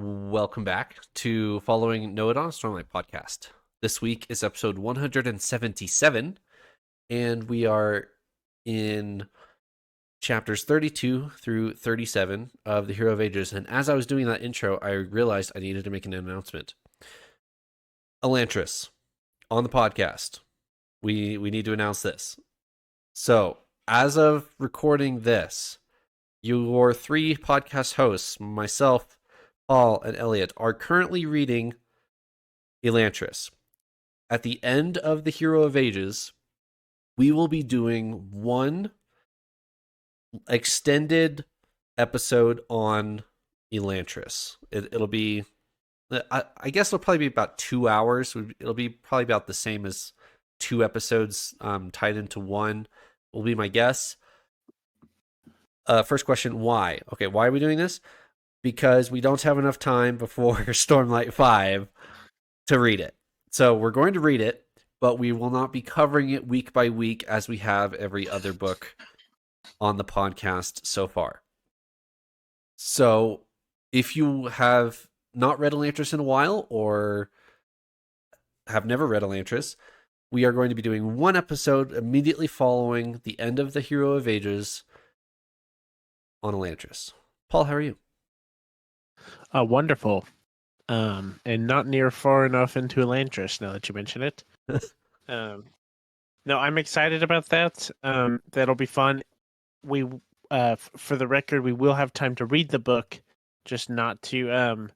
Welcome back to Following Noah on Stormlight podcast. This week is episode 177, and we are in chapters 32 through 37 of the Hero of Ages. And as I was doing that intro, I realized I needed to make an announcement. Elantris, on the podcast, we need to announce this. So, as of recording this, your three podcast hosts, myself, Paul, and Eliot, are currently reading Elantris. At the end of the Hero of Ages, we will be doing one extended episode on Elantris. It'll be, I guess it'll probably be about 2 hours. It'll be probably about the same as two episodes tied into one, will be my guess. First question, why? Okay, why are we doing this? Because we don't have enough time before Stormlight 5 to read it. So we're going to read it, but we will not be covering it week by week as we have every other book on the podcast so far. So if you have not read Elantris in a while or have never read Elantris, we are going to be doing one episode immediately following the end of the Hero of Ages on Elantris. Paul, how are you? Wonderful. And not near far enough into Elantris, now that you mention it. No, I'm excited about that. That'll be fun. We, for the record, we will have time to read the book, just not to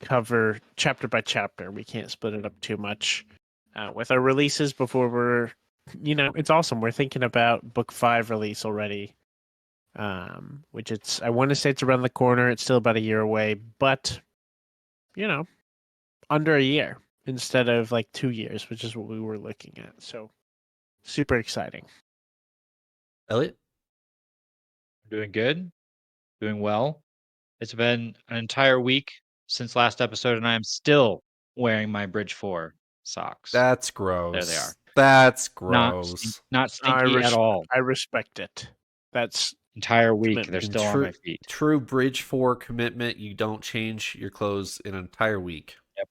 cover chapter by chapter. We can't split it up too much. With our releases before it's awesome. We're thinking about book 5 release already. Which I want to say it's around the corner. It's still about a year away, but under a year instead of like 2 years, which is what we were looking at. So super exciting. Eliot? Doing good, doing well. It's been an entire week since last episode, and I am still wearing my Bridge 4 socks. That's gross. There they are. That's gross. Not stinky at all. I respect it. That's entire week. commitment. They're still on my feet. True Bridge 4 commitment. You don't change your clothes in an entire week. Yep.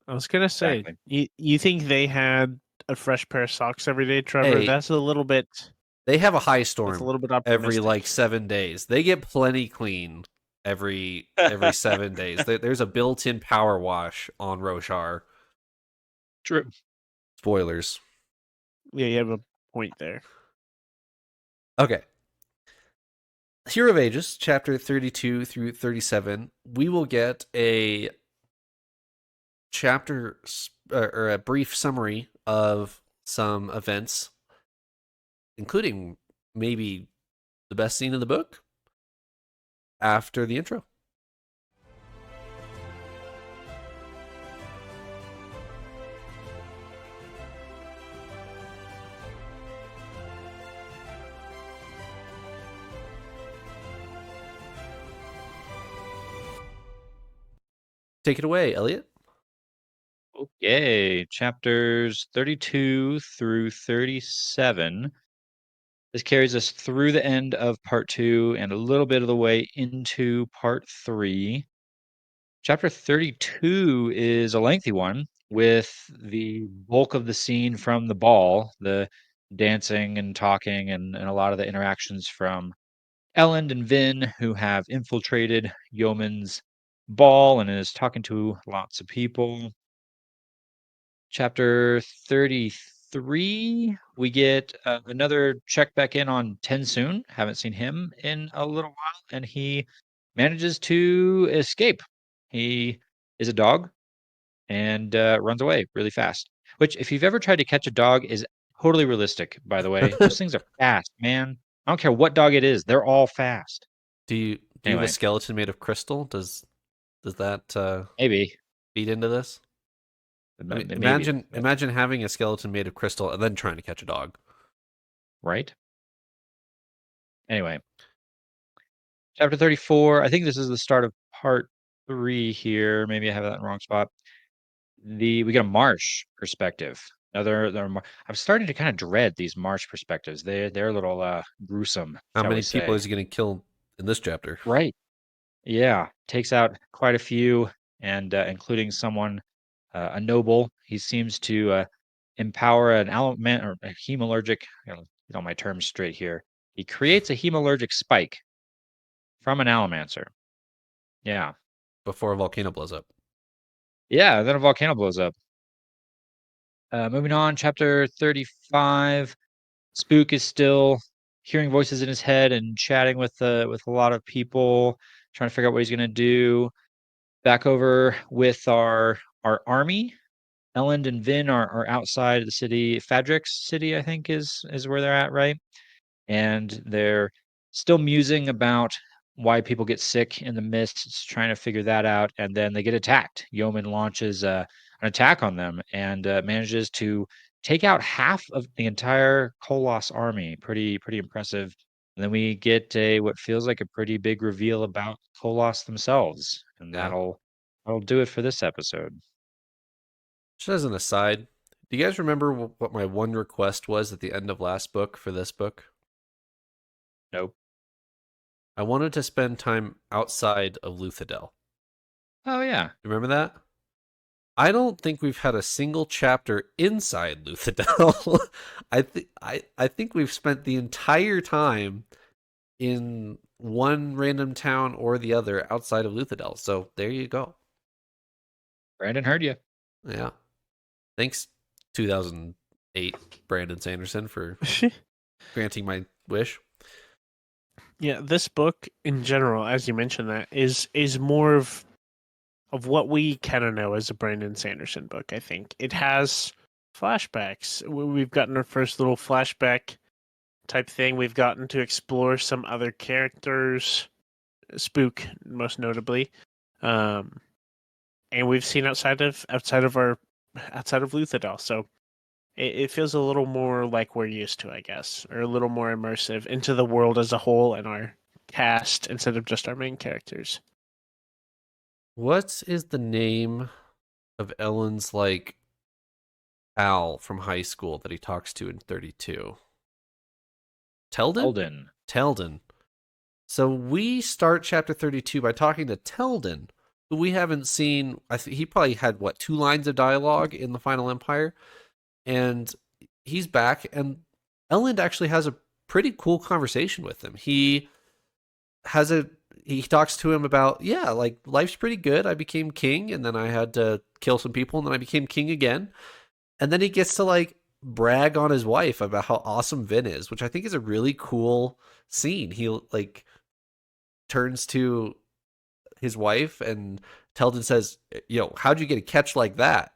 I was gonna say, exactly. You think they had a fresh pair of socks every day, Trevor? Hey, that's a little bit. They have a high storm. That's a little bit every like 7 days. They get plenty clean every 7 days. There's a built-in power wash on Roshar. True. Spoilers. Yeah, you have a point there. Okay. Hero of Ages, chapter 32 through 37. We will get a chapter or a brief summary of some events, including maybe the best scene in the book, after the intro. Take it away, Eliot. Okay, chapters 32 through 37. This carries us through the end of part 2 and a little bit of the way into part 3. Chapter 32 is a lengthy one with the bulk of the scene from the ball, the dancing and talking and a lot of the interactions from Elend and Vin, who have infiltrated Yeoman's ball and is talking to lots of people. Chapter 33, we get another check back in on Tensoon. Haven't seen him in a little while, and he manages to escape. He is a dog and runs away really fast, which if you've ever tried to catch a dog is totally realistic, by the way. Those things are fast, man. I don't care what dog it is. They're all fast. Do you have a skeleton made of crystal? Does that maybe feed into this? I mean, imagine having a skeleton made of crystal and then trying to catch a dog. Right? Anyway. Chapter 34. I think this is the start of part 3 here. Maybe I have that in the wrong spot. We get a marsh perspective. I'm starting to kind of dread these marsh perspectives. They're a little gruesome. How many people is he going to kill in this chapter? Right. Yeah, takes out quite a few, and including someone, a noble. He seems to empower an element or a hemalurgic. I gotta get all my terms straight here. He creates a hemalurgic spike from an allomancer. Yeah, Before a volcano blows up. yeah. Then a volcano blows up. Moving on, chapter 35. Spook is still hearing voices in his head and chatting with a lot of people, trying to figure out what he's gonna do. Back over with our army. Elend and Vin are outside the city. Fadrix City, I think, is where they're at, right? And they're still musing about why people get sick in the mists, trying to figure that out. And then they get attacked. Yeoman launches an attack on them and manages to take out half of the entire Kolos army. Pretty impressive. And then we get a what feels like a pretty big reveal about Kolos themselves, and Yeah. that'll do it for this episode. Just as an aside, do you guys remember what my one request was at the end of last book for this book? Nope. I wanted to spend time outside of Luthadel. Oh yeah. Remember that? I don't think we've had a single chapter inside Luthadel. I think we've spent the entire time in one random town or the other outside of Luthadel. So there you go. Brandon heard you. Yeah. Thanks, 2008 Brandon Sanderson, for granting my wish. Yeah, this book in general, as you mentioned, that is more of what we kind of know as a Brandon Sanderson book. I think it has flashbacks. We've gotten our first little flashback type thing. We've gotten to explore some other characters, Spook most notably, and we've seen outside of Luthadel. So it feels a little more like we're used to, I guess, or a little more immersive into the world as a whole and our cast instead of just our main characters. What is the name of Ellen's like pal from high school that he talks to in 32? Teldon? Eldon. Teldon. So we start chapter 32 by talking to Teldon, who we haven't seen. I think he probably had what, 2 lines of dialogue in the Final Empire, and he's back. And Elend actually has a pretty cool conversation with him. He talks to him about, yeah, like, life's pretty good. I became king, and then I had to kill some people, and then I became king again. And then he gets to like brag on his wife about how awesome Vin is, which I think is a really cool scene. He like turns to his wife, and Teldon says, how'd you get a catch like that?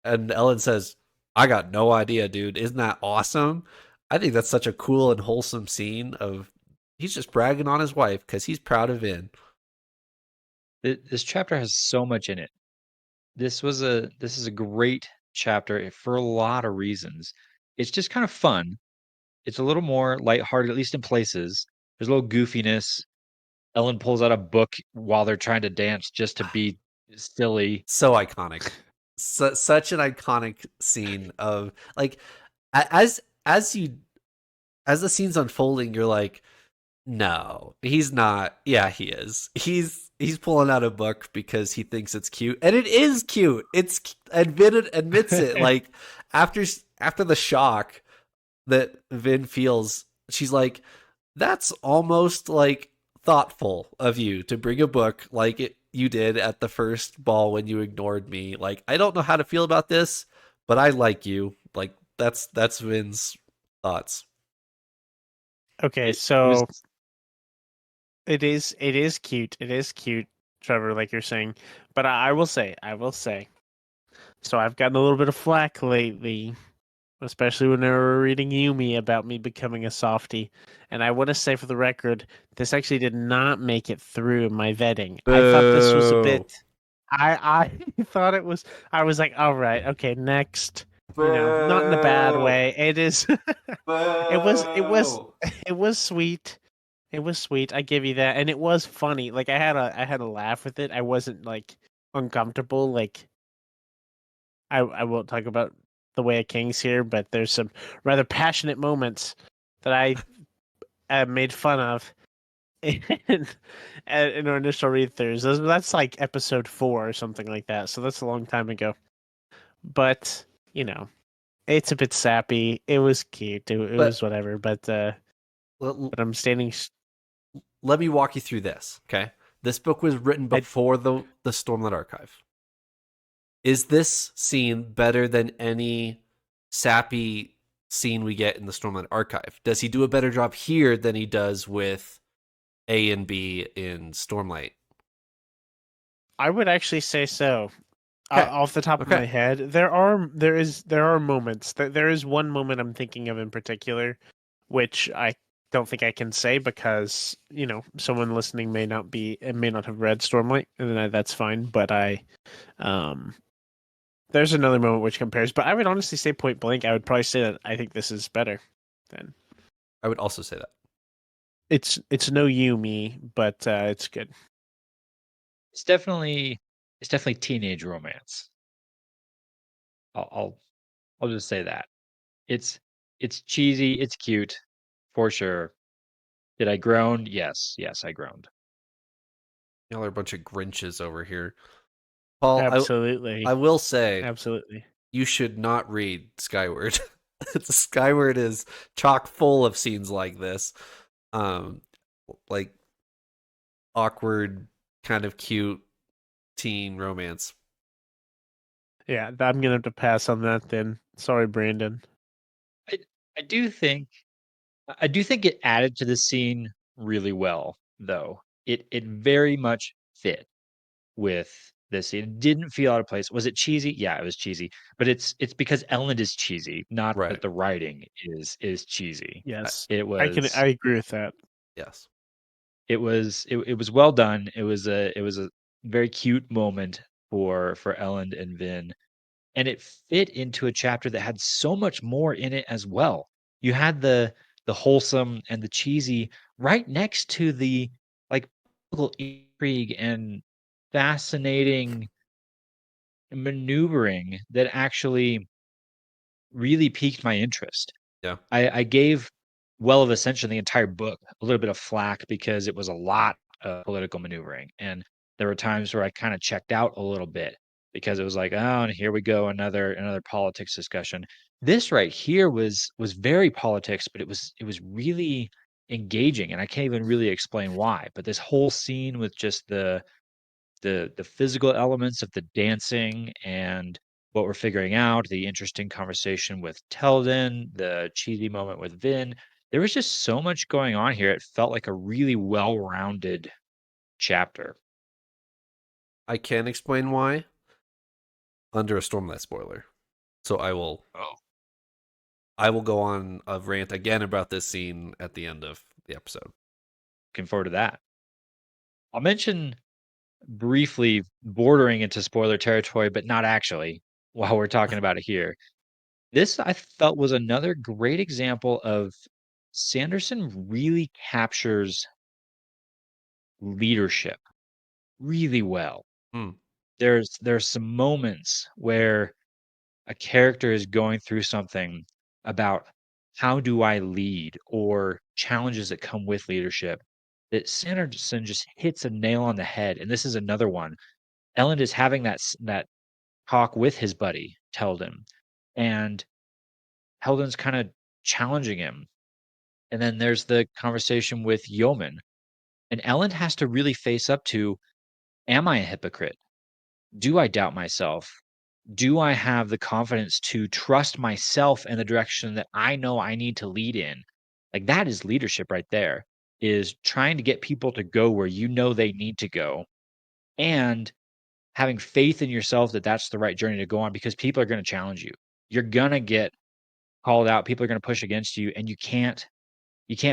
And Ellen says, I got no idea, dude. Isn't that awesome? I think that's such a cool and wholesome scene of he's just bragging on his wife because he's proud of Vin. This chapter has so much in it. This is a great chapter for a lot of reasons. It's just kind of fun. It's a little more lighthearted, at least in places. There's a little goofiness. Ellen pulls out a book while they're trying to dance just to be silly. So iconic. Such an iconic scene of like as you as the scene's unfolding, you're like, no, he's not. Yeah, he is. He's pulling out a book because he thinks it's cute, and it is cute. It's admits it. Like after the shock that Vin feels, she's like, that's almost like thoughtful of you to bring a book like it you did at the first ball when you ignored me. Like, I don't know how to feel about this, but I like you. Like, that's Vin's thoughts. Okay, It so was it is cute. It is cute, Trevor, like you're saying. But I will say. So I've gotten a little bit of flack lately, especially when they were reading Yumi about me becoming a softie. And I want to say for the record, this actually did not make it through my vetting. I thought this was a bit. I thought it was. I was like, all right, okay, next. Not in a bad way. It is. It was sweet. It was sweet. I give you that, and it was funny. Like I had a laugh with it. I wasn't like uncomfortable. Like I won't talk about the Way of Kings here, but there's some rather passionate moments that I made fun of. in, in our initial read throughs. That's like episode 4 or something like that. So that's a long time ago. But you know, it's a bit sappy. It was cute. It But was whatever. But I'm standing. let me walk you through this, okay? This book was written before the Stormlight Archive. Is this scene better than any sappy scene we get in the Stormlight Archive? Does he do a better job here than he does with A and B in Stormlight? I would actually say so. Okay. Off the top of my head, there are moments. There is one moment I'm thinking of in particular, which I don't think I can say because someone listening may not have read Stormlight, and then that's fine. But there's another moment which compares. But I would honestly say point blank, I would probably say that I think this is better. Then I would also say that it's no Yumi, but it's good. It's definitely teenage romance. I'll just say that. It's cheesy, it's cute, for sure. Did I groan? Yes, I groaned. y'all are a bunch of Grinches over here. Paul, Absolutely, I will say, absolutely. you should not read Skyward. Skyward is chock full of scenes like this, like awkward, kind of cute teen romance. Yeah, I'm gonna have to pass on that then. Sorry, Brandon. I I do think it added to the scene really well, though. It very much fit with this scene. It didn't feel out of place. Was it cheesy? Yeah, it was cheesy. But it's because Ellen is cheesy, not that Right. the writing is cheesy. Yes, It I was agree with that. Yes. it was well done. It was a very cute moment for Ellen and Vin, and it fit into a chapter that had so much more in it as well. You had the wholesome and the cheesy right next to the like political intrigue and fascinating maneuvering that actually really piqued my interest. Yeah. I gave Well of Ascension, the entire book, a little bit of flack because it was a lot of political maneuvering. And there were times where I kind of checked out a little bit because it was like, oh, and here we go, another politics discussion. This right here was very politics, but it was really engaging, and I can't even really explain why. But this whole scene with just the physical elements of the dancing and what we're figuring out, the interesting conversation with Teldon, the cheesy moment with Vin. There was just so much going on here. It felt like a really well-rounded chapter. I can explain why under a Stormlight spoiler. So Oh, I will go on a rant again about this scene at the end of the episode. looking forward to that. I'll mention briefly bordering into spoiler territory, but not actually while we're talking about it here. This I felt was another great example of Sanderson really captures leadership really well. Hmm. There's some moments where a character is going through something about how do I lead or challenges that come with leadership that Sanderson just hits a nail on the head. And this is another one. Ellen is having that talk with his buddy Teldon, and Teldon's kind of challenging him. And then there's the conversation with Yeoman, and Ellen has to really face up to, am I a hypocrite? Do I doubt myself? Do I have the confidence to trust myself in the direction that I know I need to lead in? Like that is leadership right there, is trying to get people to go where you know they need to go and having faith in yourself that that's the right journey to go on because people are going to challenge you. You're going to get called out. People are going to push against you and you can't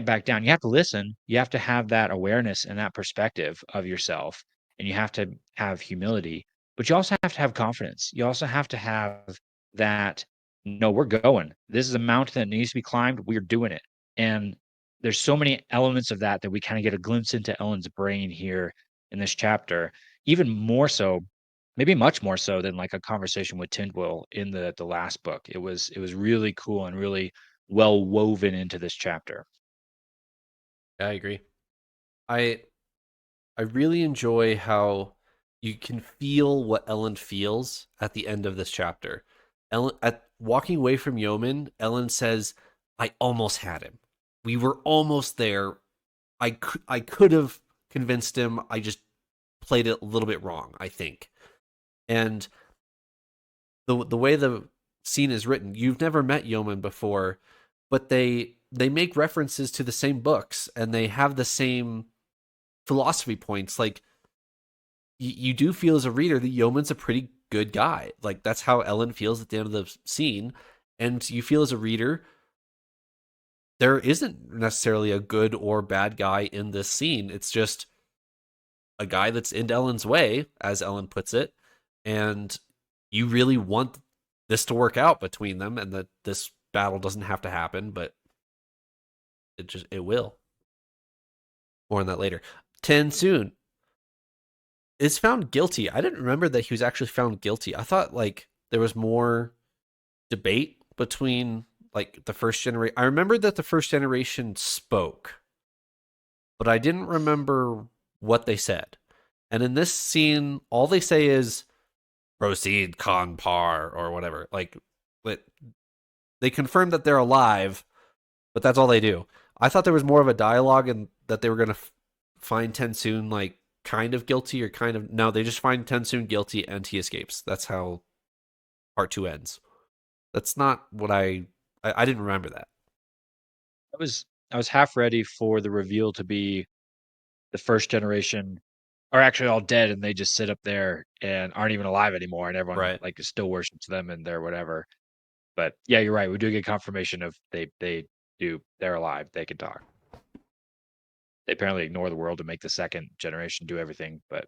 back down. You have to listen. You have to have that awareness and that perspective of yourself, and you have to have humility, but you also have to have confidence. You also have to have that, no, we're going. This is a mountain that needs to be climbed. We're doing it. And there's so many elements of that that we kind of get a glimpse into Ellen's brain here in this chapter, even more so, maybe much more so than like a conversation with Tindwill in the last book. It was really cool and really well woven into this chapter. Yeah, I agree. I I really enjoy how you can feel what Ellen feels at the end of this chapter. Ellen, at walking away from Yeoman, Ellen says, "I almost had him. We were almost there. I could have convinced him. I just played it a little bit wrong, I think." And the way the scene is written, you've never met Yeoman before, but they make references to the same books and they have the same philosophy points. Like you do feel as a reader that Yeoman's a pretty good guy. Like that's how Ellen feels at the end of the scene, and you feel as a reader there isn't necessarily a good or bad guy in this scene. It's just a guy that's in Ellen's way, as Ellen puts it, and you really want this to work out between them, and that this battle doesn't have to happen, but it will. More on that later. TenSoon is found guilty. I didn't remember that he was actually found guilty. I thought like there was more debate between like the first generation. I remember that the first generation spoke, but I didn't remember what they said. And in this scene, all they say is proceed con par or whatever. Like they confirm that they're alive, but that's all they do. I thought there was more of a dialogue and that they were going to find TenSoon like kind of guilty or kind of no, they just find TenSoon guilty and he escapes. That's how part 2 ends. That's not what I didn't remember that. I was half ready for the reveal to be the first generation are actually all dead and they just sit up there and aren't even alive anymore and everyone Right. like still worships them and they're whatever. But yeah, you're right. We do get confirmation of they're alive. They can talk. They apparently ignore the world to make the second generation do everything, but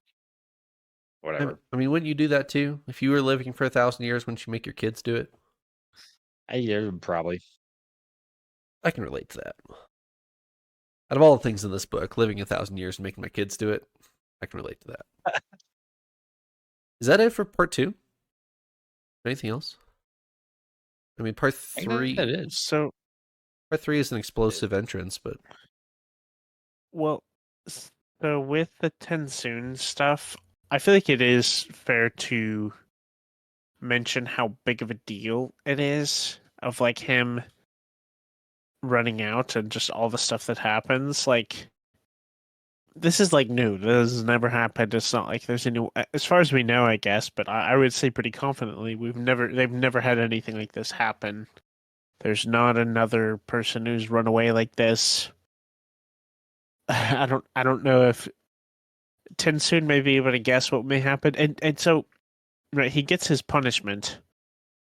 whatever. I mean, wouldn't you do that too? If you were living for 1,000 years, wouldn't you make your kids do it? Yeah, probably. I can relate to that. Out of all the things in this book, living 1,000 years and making my kids do it, I can relate to that. Is that it for part 2? Anything else? I mean, part 3. That is. So, Part 3 is an explosive entrance, but well, so with the TenSoon stuff, I feel like it is fair to mention how big of a deal it is of like him running out and just all the stuff that happens. Like, this is like new. This has never happened. It's not like there's any, as far as we know, I guess. But I would say pretty confidently, they've never had anything like this happen. There's not another person who's run away like this. I don't know if TenSoon may be able to guess what may happen, and so right, he gets his punishment.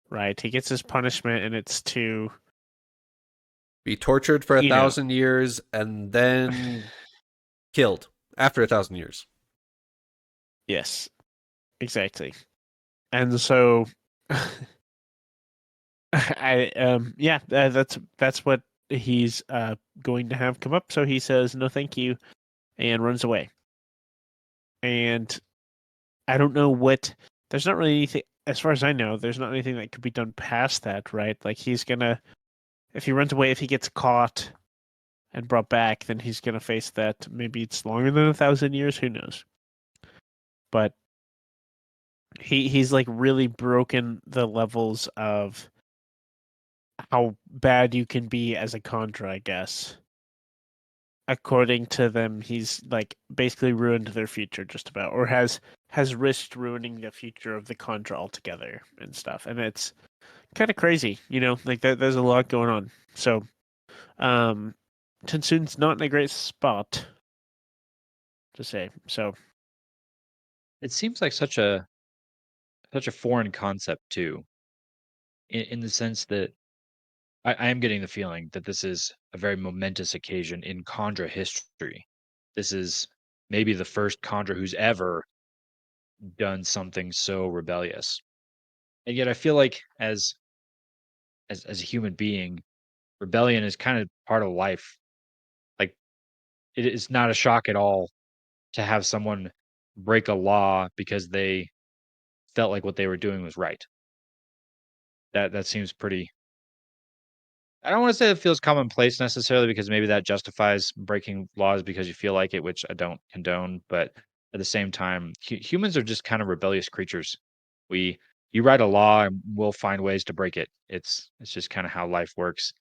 Right, he gets his punishment, and it's to be tortured for 1,000 years and then killed after 1,000 years. Yes, exactly. And so that's what he's going to have come up. So he says no thank you and runs away. And I don't know what, there's not really anything, as far as I know, there's not anything that could be done past that, right? Like he's gonna, if he runs away, if he gets caught and brought back, then he's gonna face that. Maybe it's longer than 1,000 years, who knows? But he's like really broken the levels of how bad you can be as a Contra, I guess. According to them, he's like basically ruined their future just about, or has risked ruining the future of the Contra altogether and stuff. And it's kind of crazy, like there's a lot going on. So TenSoon's not in a great spot to say. So It seems like such a foreign concept too, in the sense that I am getting the feeling that this is a very momentous occasion in Khandra history. This is maybe the first Khandra who's ever done something so rebellious. And yet I feel like as a human being, rebellion is kind of part of life. Like it is not a shock at all to have someone break a law because they felt like what they were doing was right. That seems pretty I don't want to say it feels commonplace necessarily, because maybe that justifies breaking laws because you feel like it, which I don't condone. But at the same time, humans are just kind of rebellious creatures. You write a law and we'll find ways to break it. It's just kind of how life works.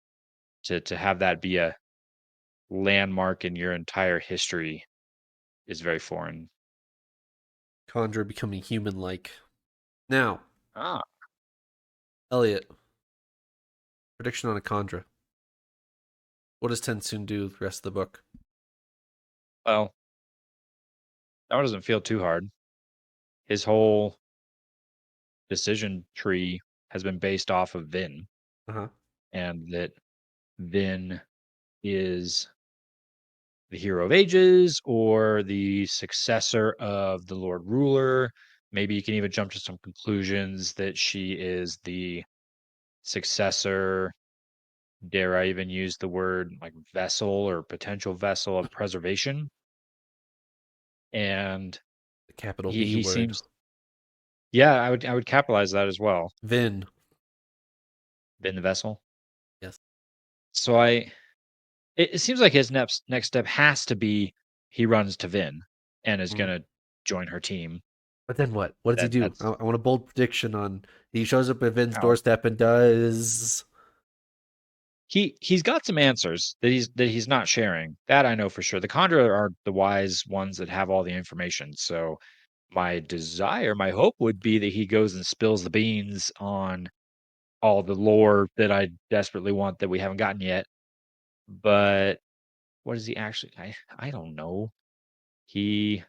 To have that be a landmark in your entire history is very foreign. Condra becoming human-like. Now, Ah, Eliot, prediction on a Condra. What does Tensoon do the rest of the book? well, that one doesn't feel too hard. His whole decision tree has been based off of Vin, Uh-huh. and that Vin is the hero of ages or the successor of the Lord Ruler. Maybe you can even jump to some conclusions that she is the successor. Dare I even use the word like vessel or potential vessel of preservation? And The capital he V he word. seems, yeah, I would capitalize that as well. Vin. Been the vessel. Yes. So it seems like his next step has to be he runs to Vin and is Mhm. gonna join her team. But then what? What does he do? That's I want a bold prediction on. He shows up at Vin's how doorstep and does. he's got some answers that he's not sharing. That I know for sure. The Condor are the wise ones that have all the information. So my hope would be that he goes and spills the beans on all the lore that I desperately want that we haven't gotten yet. But what is he actually? I don't know. He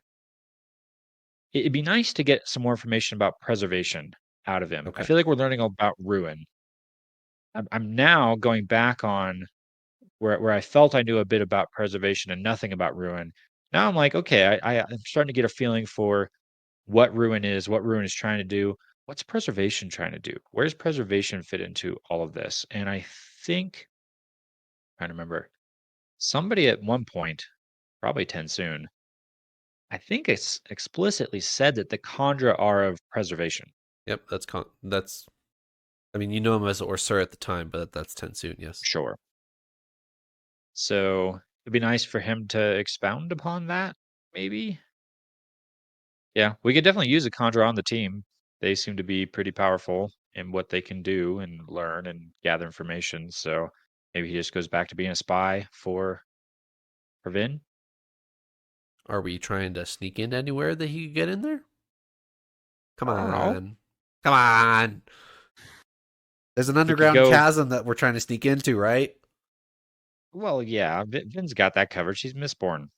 It'd be nice to get some more information about preservation out of him. I Okay. feel like we're learning about ruin. I'm now going back on where I felt I knew a bit about preservation and nothing about ruin. Now I'm like, okay, I'm starting to get a feeling for what ruin is trying to do. What's preservation trying to do? Where's preservation fit into all of this? And I think, trying to remember, somebody at one point, probably Tensoon, I think it's explicitly said that the Khandra are of preservation. Yep. That's. I mean, you know him as Orsur at the time, but that's Tensoon. Yes. Sure. So it'd be nice for him to expound upon that, maybe. Yeah, we could definitely use a Khandra on the team. They seem to be pretty powerful in what they can do and learn and gather information. So maybe he just goes back to being a spy for Vin. Are we trying to sneak in anywhere that he could get in there? Come I don't know. on. Come on. There's an We could underground go. chasm that we're trying to sneak into, right? Well, yeah, Vin's got that covered. She's Mistborn.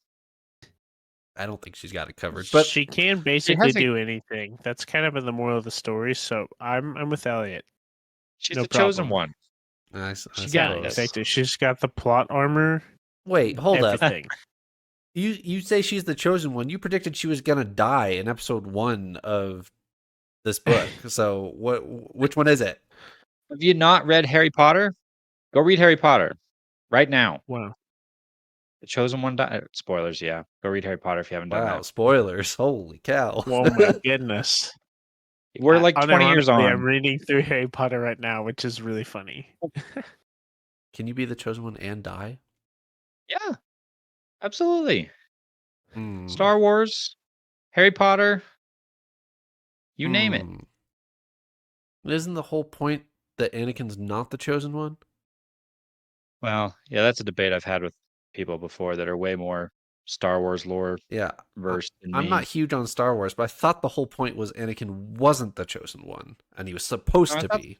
I don't think she's got it covered. But She can She basically hasn't. do anything. That's kind of been the moral of the story. So I'm with Elliot. She's No the chosen problem. one. I She Yeah, got suppose. this. exactly. She's got the plot armor. Wait, hold up. Everything. You say she's the chosen one. You predicted she was gonna die in episode 1 of this book. So which one is it? Have you not read Harry Potter? Go read Harry Potter right now. Wow. The chosen one died. Spoilers, yeah. Go read Harry Potter if you haven't done Wow, that. spoilers. Holy cow. Oh my goodness. We're like 20 years Unironically, I'm on. reading through Harry Potter right now, which is really funny. Can you be the chosen one and die? Yeah, absolutely. Hmm. Star Wars, Harry Potter, you name it. Isn't the whole point that Anakin's not the chosen one? Well, yeah, that's a debate I've had with people before that are way more Star Wars lore Yeah. versed than I'm not me. huge on Star Wars, but I thought the whole point was Anakin wasn't the chosen one, and he was supposed I to thought be.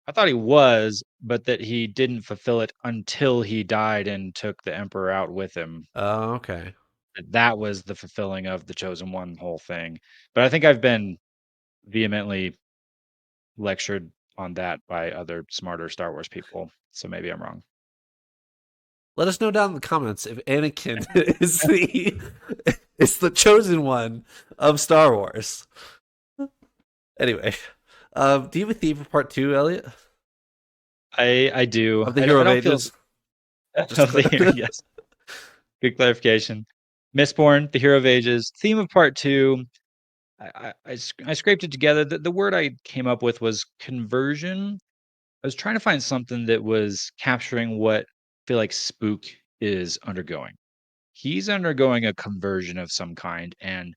I thought he was, but that he didn't fulfill it until he died and took the Emperor out with him. Oh, okay. That was the fulfilling of the chosen one whole thing. But I think I've been vehemently lectured on that by other smarter Star Wars people. So maybe I'm wrong. Let us know down in the comments if Anakin is the chosen one of Star Wars. Anyway, do you have a theme for part 2, Elliot? I do. Of the I Hero of don't feel Ages? of the hero. Yes, good clarification. Mistborn, the Hero of Ages. Theme of part 2. I scraped it together. The word I came up with was conversion, was trying to find something that was capturing what I feel like Spook is undergoing. He's undergoing a conversion of some kind, and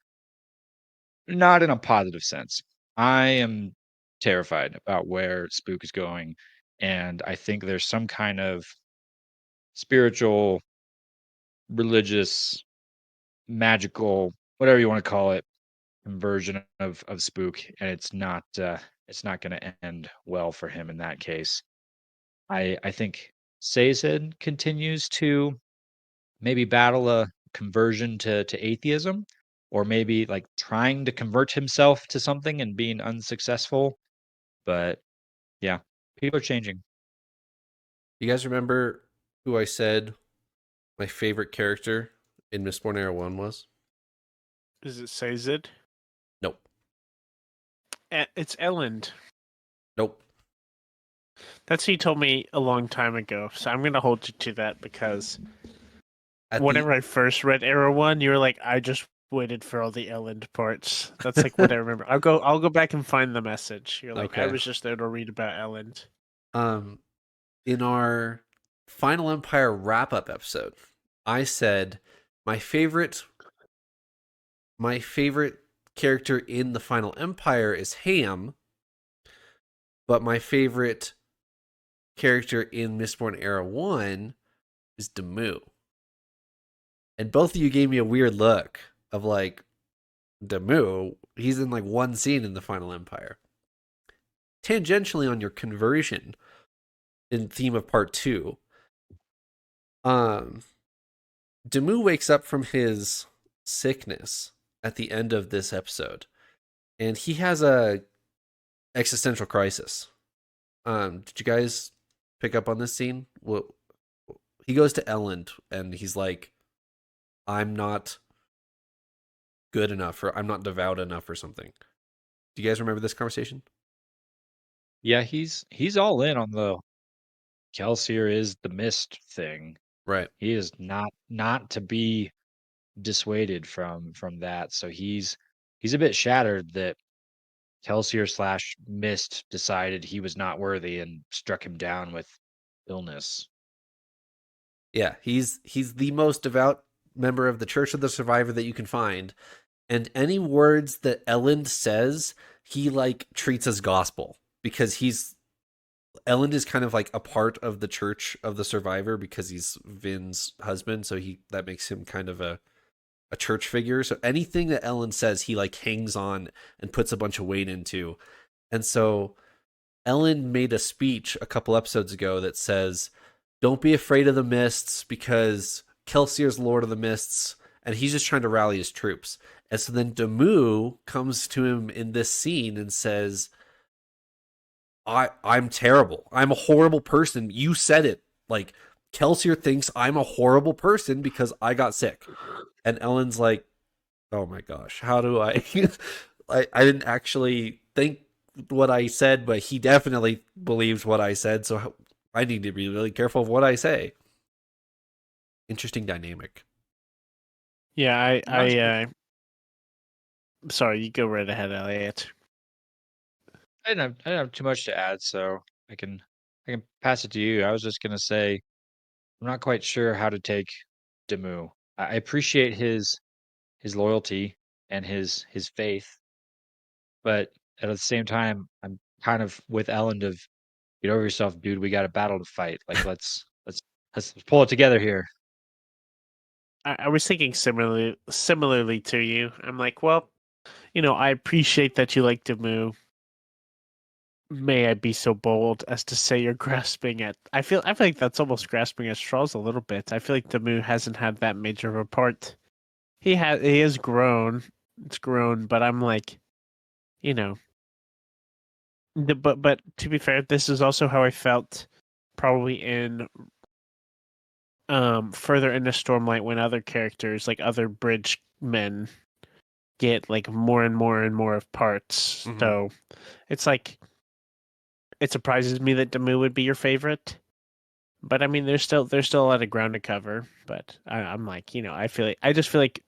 not in a positive sense. I am terrified about where Spook is going, and I think there's some kind of spiritual, religious, magical, whatever you want to call it, conversion of Spook, and it's not going to end well for him in that case. I think Sazed continues to maybe battle a conversion to atheism, or maybe like trying to convert himself to something and being unsuccessful. But yeah, people are changing. You guys remember who I said my favorite character in Mistborn Era 1 was? Is it Sazed? Nope. It's Elend. Nope. That's who you told me a long time ago. So I'm gonna hold you to that because At whenever I first read Era 1, you were like, I just waited for all the Elend parts. That's like what I remember. I'll go back and find the message. You're like, I Okay. was just there to read about Elend. In our Final Empire wrap-up episode, I said my favorite character in the Final Empire is Ham, but my favorite character in Mistborn Era 1 is Demu. And both of you gave me a weird look of like, Demu, he's in like one scene in the Final Empire. Tangentially on your conversion in theme of part 2, Demu wakes up from his sickness at the end of this episode, and he has a existential crisis. Did you guys pick up on this scene? Well, he goes to Elend and he's like, I'm not good enough, or I'm not devout enough, or something. Do you guys remember this conversation? Yeah, he's all in on the Kelsier is the mist thing. Right. He is not to be dissuaded from that. So he's a bit shattered that Kelsier slash Mist decided he was not worthy and struck him down with illness. Yeah, he's the most devout member of the Church of the Survivor that you can find, and any words that Elend says, he like treats as gospel, because Elend is kind of like a part of the Church of the Survivor because he's Vin's husband, so that makes him kind of a church figure. So anything that Elend says, he like hangs on and puts a bunch of weight into. And so Elend made a speech a couple episodes ago that says, don't be afraid of the mists because Kelsier's Lord of the Mists, and he's just trying to rally his troops. And so then Demu comes to him in this scene and says, I'm terrible. I'm a horrible person. You said it. Like, Kelsier thinks I'm a horrible person because I got sick. And Ellen's like, oh my gosh, how do I I didn't actually think what I said, but he definitely believes what I said, so I need to be really careful of what I say. Interesting dynamic. Yeah, Not sure. Sorry, you go right ahead, Eliot. I didn't have too much to add, so I can pass it to you. I was just gonna say I'm not quite sure how to take Demu. I appreciate his loyalty and his faith, but at the same time, I'm kind of with Ellen of get over yourself, dude. We got a battle to fight. Like let's pull it together here. I was thinking similarly to you. I'm like, well, I appreciate that you like Demu. May I be so bold as to say you're grasping at? I feel like that's almost grasping at straws a little bit. I feel like Demu hasn't had that major of a part. He has grown. It's grown, but I'm like, you know, but to be fair, this is also how I felt probably in further into Stormlight when other characters like other bridge men get like more and more and more of parts. Mhm. So it's like it surprises me that Demu would be your favorite. But I mean, there's still a lot of ground to cover. But I'm like, I just feel like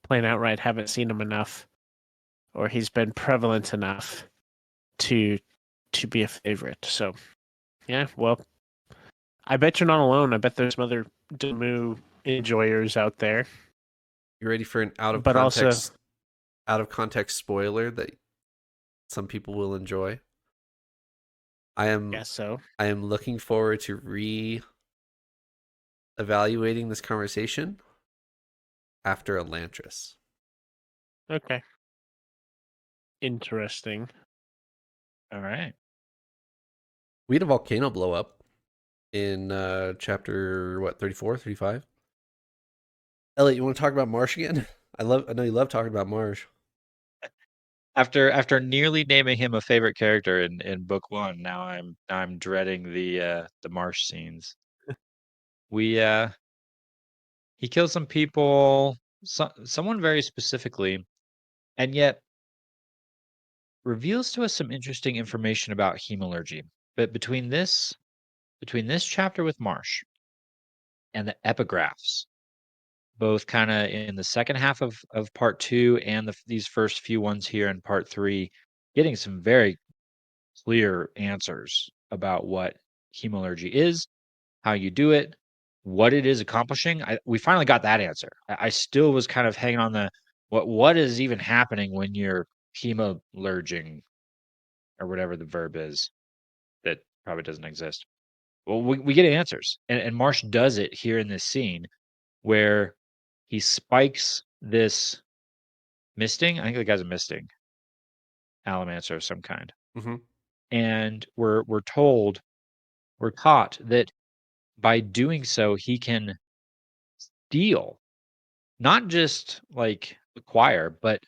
plain outright haven't seen him enough, or he's been prevalent enough to to be a favorite. So, yeah, well, I bet you're not alone. I bet there's some other Demu enjoyers out there. You ready for an out of But also, context spoiler that some people will enjoy? I guess so. am looking forward to evaluating this conversation after Elantris. Okay. Interesting. All right. We had a volcano blow up in chapter 34, 35. Eliot, you want to talk about Marsh again? I know you love talking about Marsh. After nearly naming him a favorite character in book 1, now I'm dreading the marsh scenes. He killed some people, someone very specifically, and yet reveals to us some interesting information about hemalurgy. But between this chapter with Marsh and the epigraphs, both kind of in the second half of part 2 and these first few ones here in part 3, getting some very clear answers about what hemalurgy is, how you do it, what it is accomplishing. We finally got that answer. I still was kind of hanging on the what is even happening when you're hemalurging or whatever the verb is that probably doesn't exist. Well, we get answers, and Marsh does it here in this scene where he spikes this misting. I think the guy's a misting allomancer of some kind, Mm-hmm. and we're taught that by doing so he can steal, not just like acquire, but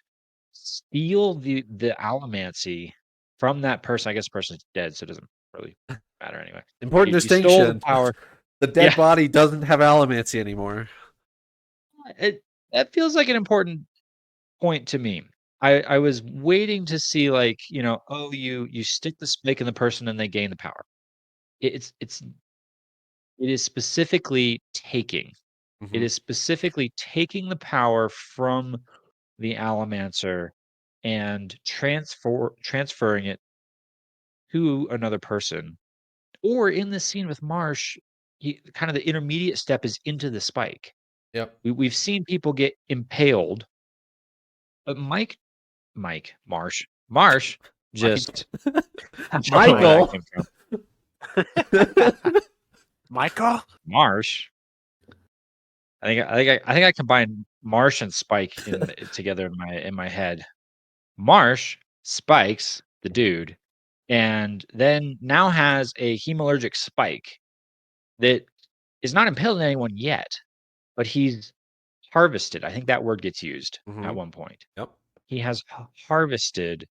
steal the allomancy from that person. I guess the person's dead, so it doesn't really matter anyway. Important You stole the distinction. power. The dead Yeah. body doesn't have allomancy anymore. That feels like an important point to me. I was waiting to see, like, oh, you stick the spike in the person and they gain the power. It is specifically taking. It Mm-hmm. is specifically taking the power from the allomancer and transferring it to another person. Or in this scene with Marsh, kind of the intermediate step is into the spike. Yep. We've seen people get impaled, but Marsh just I don't know where that Michael. came from. Michael? Marsh. I think I combined Marsh and Spike together in my head. Marsh spikes the dude, and then now has a hemalurgic spike that is not impaled on anyone yet, but he's harvested. I think that word gets used Mm-hmm. at one point. Yep. He has harvested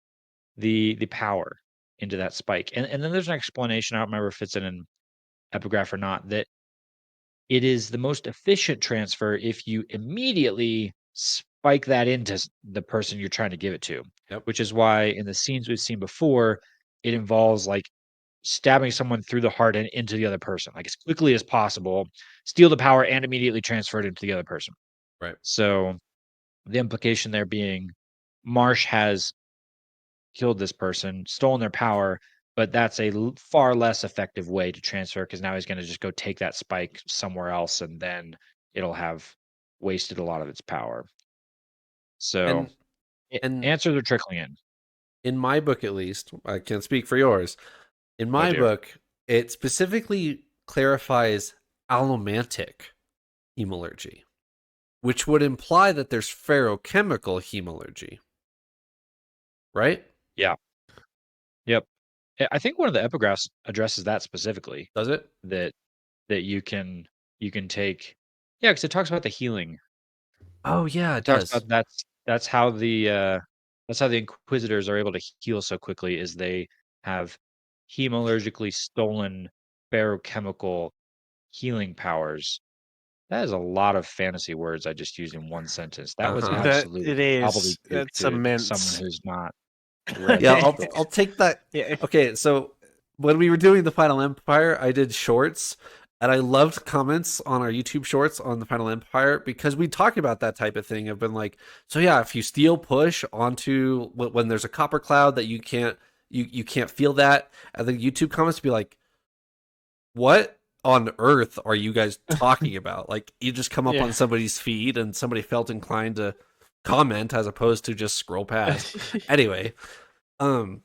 the power into that spike. And then there's an explanation, I don't remember if it's in an epigraph or not, that it is the most efficient transfer if you immediately spike that into the person you're trying to give it to. Yep. Which is why in the scenes we've seen before, it involves like stabbing someone through the heart and into the other person, like as quickly as possible, steal the power and immediately transfer it into the other person. Right. So the implication there being Marsh has killed this person, stolen their power, but that's a far less effective way to transfer because now he's going to just go take that spike somewhere else and then it'll have wasted a lot of its power. So And answers are trickling in my book, at least, I can't speak for yours. In my dear. book, it specifically clarifies allomantic hemalurgy, which would imply that there's ferrochemical hemalurgy, right? Yeah. Yep. I think one of the epigraphs addresses that specifically. Does it? That you can take. Yeah, because it talks about the healing. Oh yeah, It it talks does. about that's how the Inquisitors are able to heal so quickly is they have hemalurgically stolen ferrochemical healing powers. That is a lot of fantasy words I just used in one sentence. That was Uh-huh. That absolute it is. gobbledygook That's to someone immense. who's not read Yeah, this book. I'll take that. Yeah. Okay, so when we were doing the Final Empire, I did shorts, and I loved comments on our YouTube shorts on the Final Empire because we talk about that type of thing. I've been like, so yeah, if you steal push onto when there's a copper cloud that you can't you can't feel that. And the YouTube comments be like, what on earth are you guys talking about? Like, you just come up Yeah. on somebody's feed and somebody felt inclined to comment as opposed to just scroll past. Anyway, I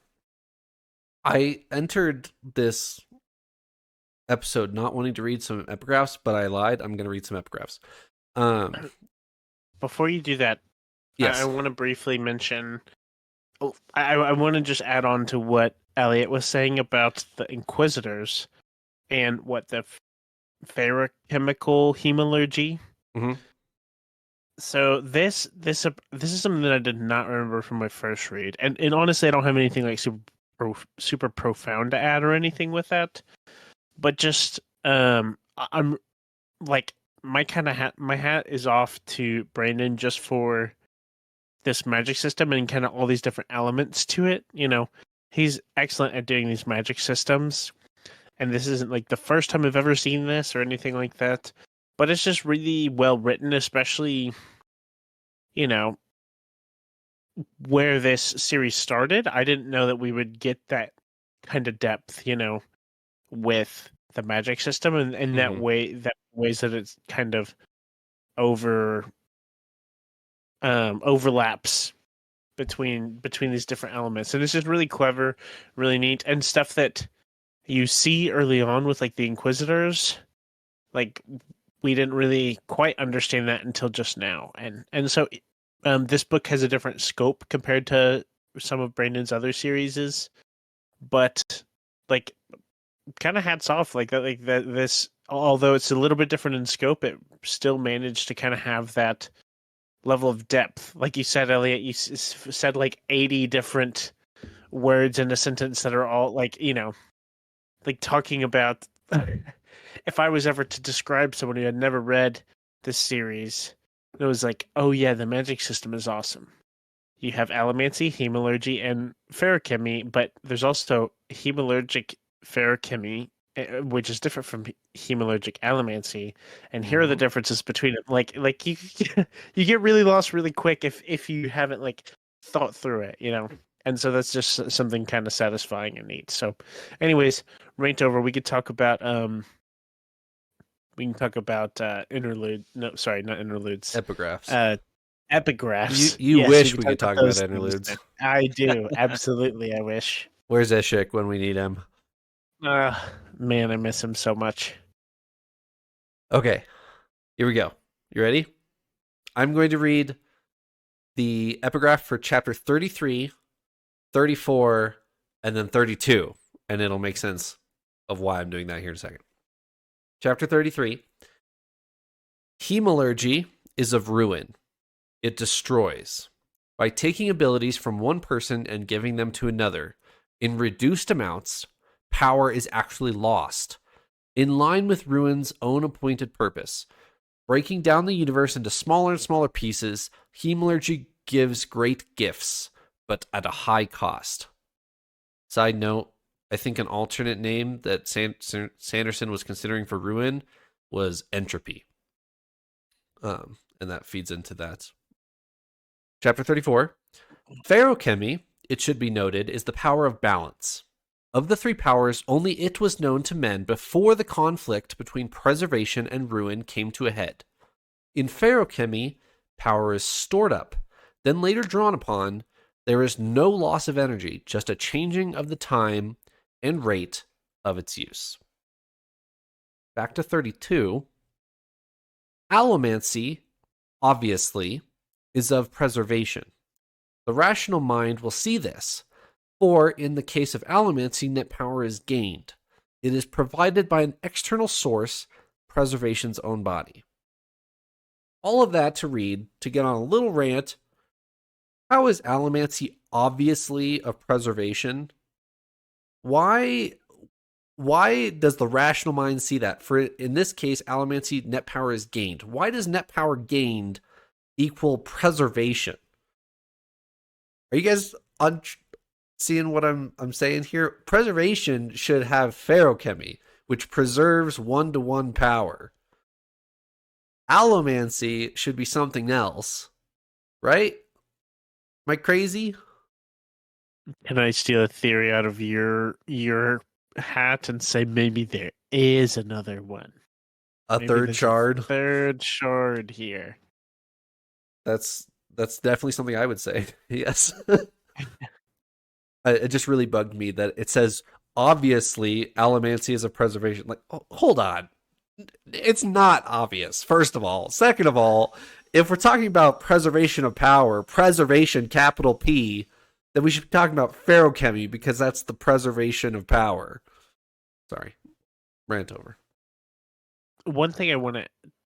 entered this episode not wanting to read some epigraphs, but I lied. I'm going to read some epigraphs. Before you do that, Yes. I want to briefly mention. I want to just add on to what Eliot was saying about the Inquisitors and what the ferrochemical hemalurgy. Mhm. So this is something that I did not remember from my first read, and honestly, I don't have anything like super profound to add or anything with that. But just I'm like my hat is off to Brandon just for this magic system and kind of all these different elements to it. You know, he's excellent at doing these magic systems, and this isn't like the first time I've ever seen this or anything like that. But it's just really well written, especially, you know, where this series started. I didn't know that we would get that kind of depth, you know, with the magic system and that ways that it's kind of overlaps between these different elements. And it's just really clever, really neat, and stuff that you see early on with like the Inquisitors. Like, we didn't really quite understand that until just now. And so this book has a different scope compared to some of Brandon's other series, but like, kind of hats off, like that, this, although it's a little bit different in scope, it still managed to kind of have that level of depth. Like you said, Eliot, you said like 80 different words in a sentence that are all like, you know, like talking about if I was ever to describe someone who had never read this series, it was like, oh yeah, the magic system is awesome. You have allomancy, hemalurgy, and feruchemy, but there's also hemalurgic feruchemy, which is different from hemalurgic allomancy. And here are the differences between it. Like you, you get really lost really quick if you haven't like thought through it, you know. And so that's just something kind of satisfying and neat. So, anyways, rant over. We could talk about interlude. No, sorry, not interludes. Epigraphs. Epigraphs. You Yes, wish we could talk about those interludes. things. I do. Absolutely, I wish. Where's Eshik when we need him? Man, I miss him so much. Okay, here we go. You ready? I'm going to read the epigraph for chapter 33, 34, and then 32, and it'll make sense of why I'm doing that here in a second. Chapter 33. Hemalurgy is of ruin. It destroys. By taking abilities from one person and giving them to another, in reduced amounts, power is actually lost. In line with ruin's own appointed purpose, breaking down the universe into smaller and smaller pieces, hemalurgy gives great gifts, but at a high cost. Side note, I think an alternate name that Sanderson was considering for ruin was entropy. And that feeds into that. Chapter 34. Feruchemy, it should be noted, is the power of balance. Of the three powers, only it was known to men before the conflict between preservation and ruin came to a head. In feruchemy, power is stored up, then later drawn upon. There is no loss of energy, just a changing of the time and rate of its use. Back to 32. Allomancy, obviously, is of preservation. The rational mind will see this, for in the case of allomancy, net power is gained. It is provided by an external source, preservation's own body. All of that to read, to get on a little rant. How is allomancy obviously of preservation? Why does the rational mind see that? For in this case, allomancy, net power is gained. Why does net power gained equal preservation? Are you guys seeing what I'm saying here? Preservation should have feruchemy, which preserves 1-to-1 power. Allomancy should be something else, right? Am I crazy? Can I steal a theory out of your hat and say maybe there is another one? A Maybe third there's a shard. third shard here. That's definitely something I would say. Yes. It just really bugged me that it says obviously allomancy is a preservation. Like, oh, hold on, it's not obvious. First of all, second of all, if we're talking about preservation of power, preservation capital P, then we should be talking about feruchemy because that's the preservation of power. Sorry, rant over. One thing I want to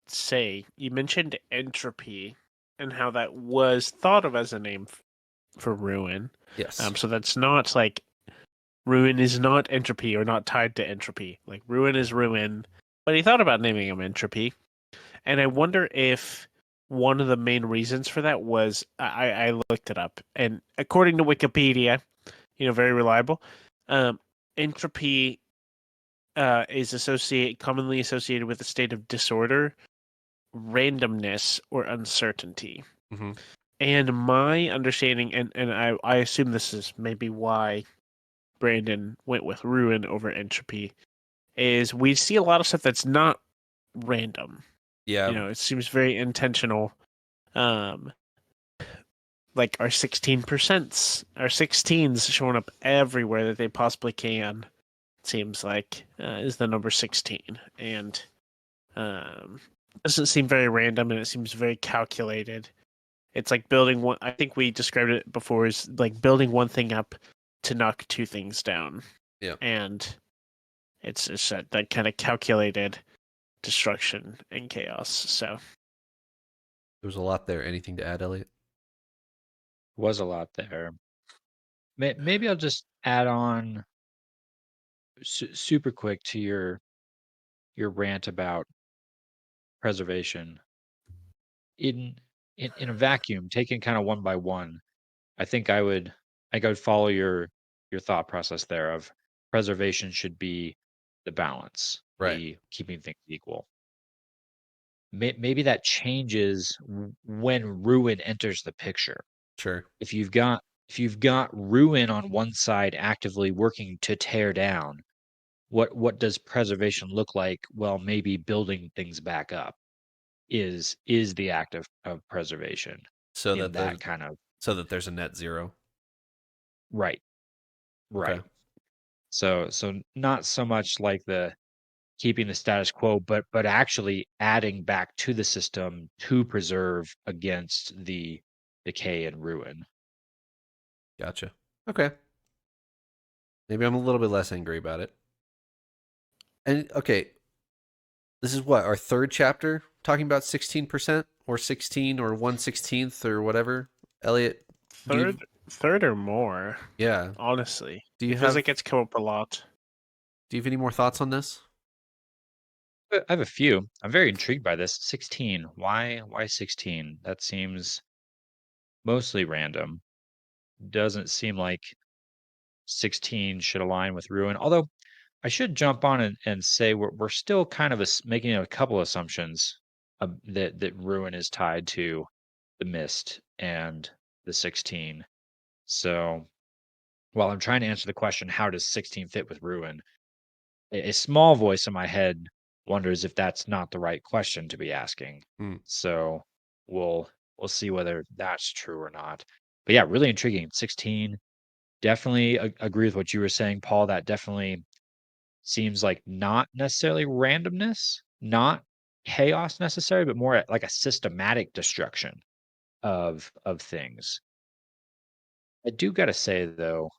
say, you mentioned entropy and how that was thought of as a name for ruin. Yes. So that's not like ruin is not entropy or not tied to entropy. Like ruin is ruin, but he thought about naming him entropy. And I wonder if one of the main reasons for that was I looked it up, and according to Wikipedia, very reliable, entropy is commonly associated with a state of disorder, randomness, or uncertainty. Mm-hmm. And my understanding, and I assume this is maybe why Brandon went with ruin over entropy, is we see a lot of stuff that's not random. Yeah. It seems very intentional. Like our 16%, our 16s showing up everywhere that they possibly can. Seems like is the number 16, and doesn't seem very random, and it seems very calculated. It's like building one. I think we described it before as like building one thing up to knock two things down. Yeah. And it's that kind of calculated destruction and chaos. So There was a lot there. Anything to add, Eliot? Was a lot there. Maybe I'll just add on super quick to your rant about preservation. In a vacuum, taken kind of one by one, I think I would follow your thought process there of preservation should be the balance, Right. the keeping things equal. Maybe that changes when ruin enters the picture. Sure. If you've got ruin on one side actively working to tear down, what does preservation look like? Well, maybe building things back up is the act of preservation So in that that kind of there's a net zero. right. Okay. Right. So not so much like the keeping the status quo, but actually adding back to the system to preserve against the decay and ruin. Gotcha. Okay. Maybe I'm a little bit less angry about it. And okay, this is what our third chapter talking about 16% or 16 or 1/16 or whatever. Eliot, third or more. Yeah. Honestly, Do you it feels have like it's come up a lot. Do you have any more thoughts on this? I have a few. I'm very intrigued by this. 16. Why 16? That seems mostly random. Doesn't seem like 16 should align with ruin. Although I should jump on and say we're still kind of making a couple assumptions that ruin is tied to the mist and the 16. So while I'm trying to answer the question, how does 16 fit with ruin? A small voice in my head wonders if that's not the right question to be asking. Hmm. So we'll see whether that's true or not. But yeah, really intriguing. 16. Definitely agree with what you were saying, Paul. That definitely seems like not necessarily randomness, not chaos necessarily, but more like a systematic destruction of things. I do gotta say though,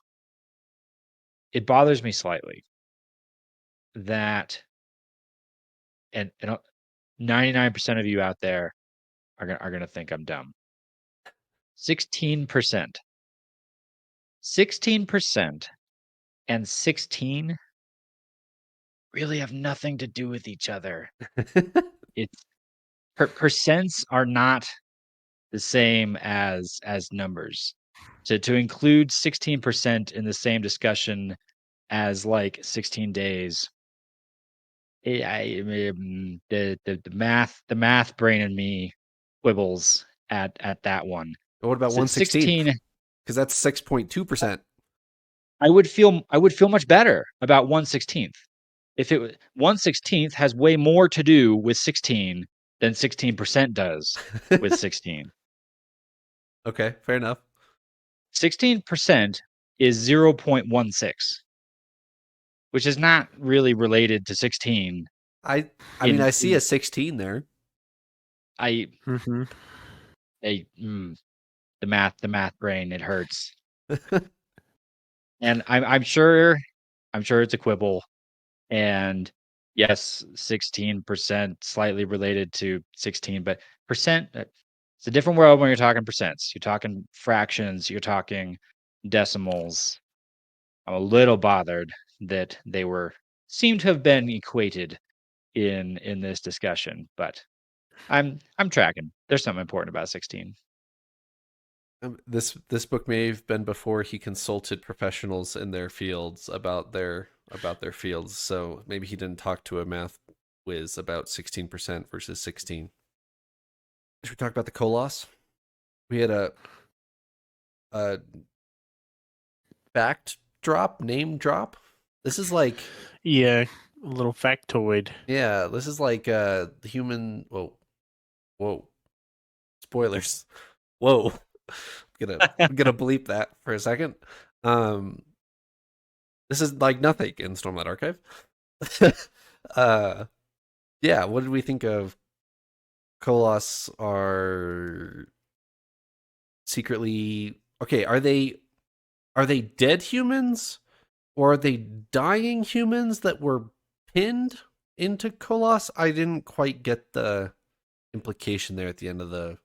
it bothers me slightly that and 99% of you out there are gonna think I'm dumb. 16%. 16% and 16 really have nothing to do with each other. It's percents are not the same as numbers. To include 16% in the same discussion as like 16 days, the math brain in me quibbles at that one. But what about So 1/16? 16, Because that's 6.2%. I would feel much better about 1/16. If it was 1/16 has way more to do with 16 than 16% does with 16. Okay, fair enough. 16% is 0.16, which is not really related to 16. I mean, I see a 16 there. I Mm-hmm. the math brain, it hurts. And I'm sure it's a quibble. And yes, 16% slightly related to 16, but percent, it's a different world when you're talking percents. You're talking fractions, you're talking decimals. I'm a little bothered that they seem to have been equated in this discussion, but I'm tracking. There's something important about 16. This book may have been before he consulted professionals in their fields about their fields, so maybe he didn't talk to a math whiz about 16% versus 16. Should we talk about the Colossus? We had a fact drop, name drop. This is like, Yeah, a little factoid. yeah, this is like the human. Whoa, spoilers. Whoa, I'm gonna bleep that for a second. This is like nothing in Stormlight Archive. uh, yeah, what did we think of Colossus are secretly okay? Are they dead humans or are they dying humans that were pinned into Colossus? I didn't quite get the implication there at the end of the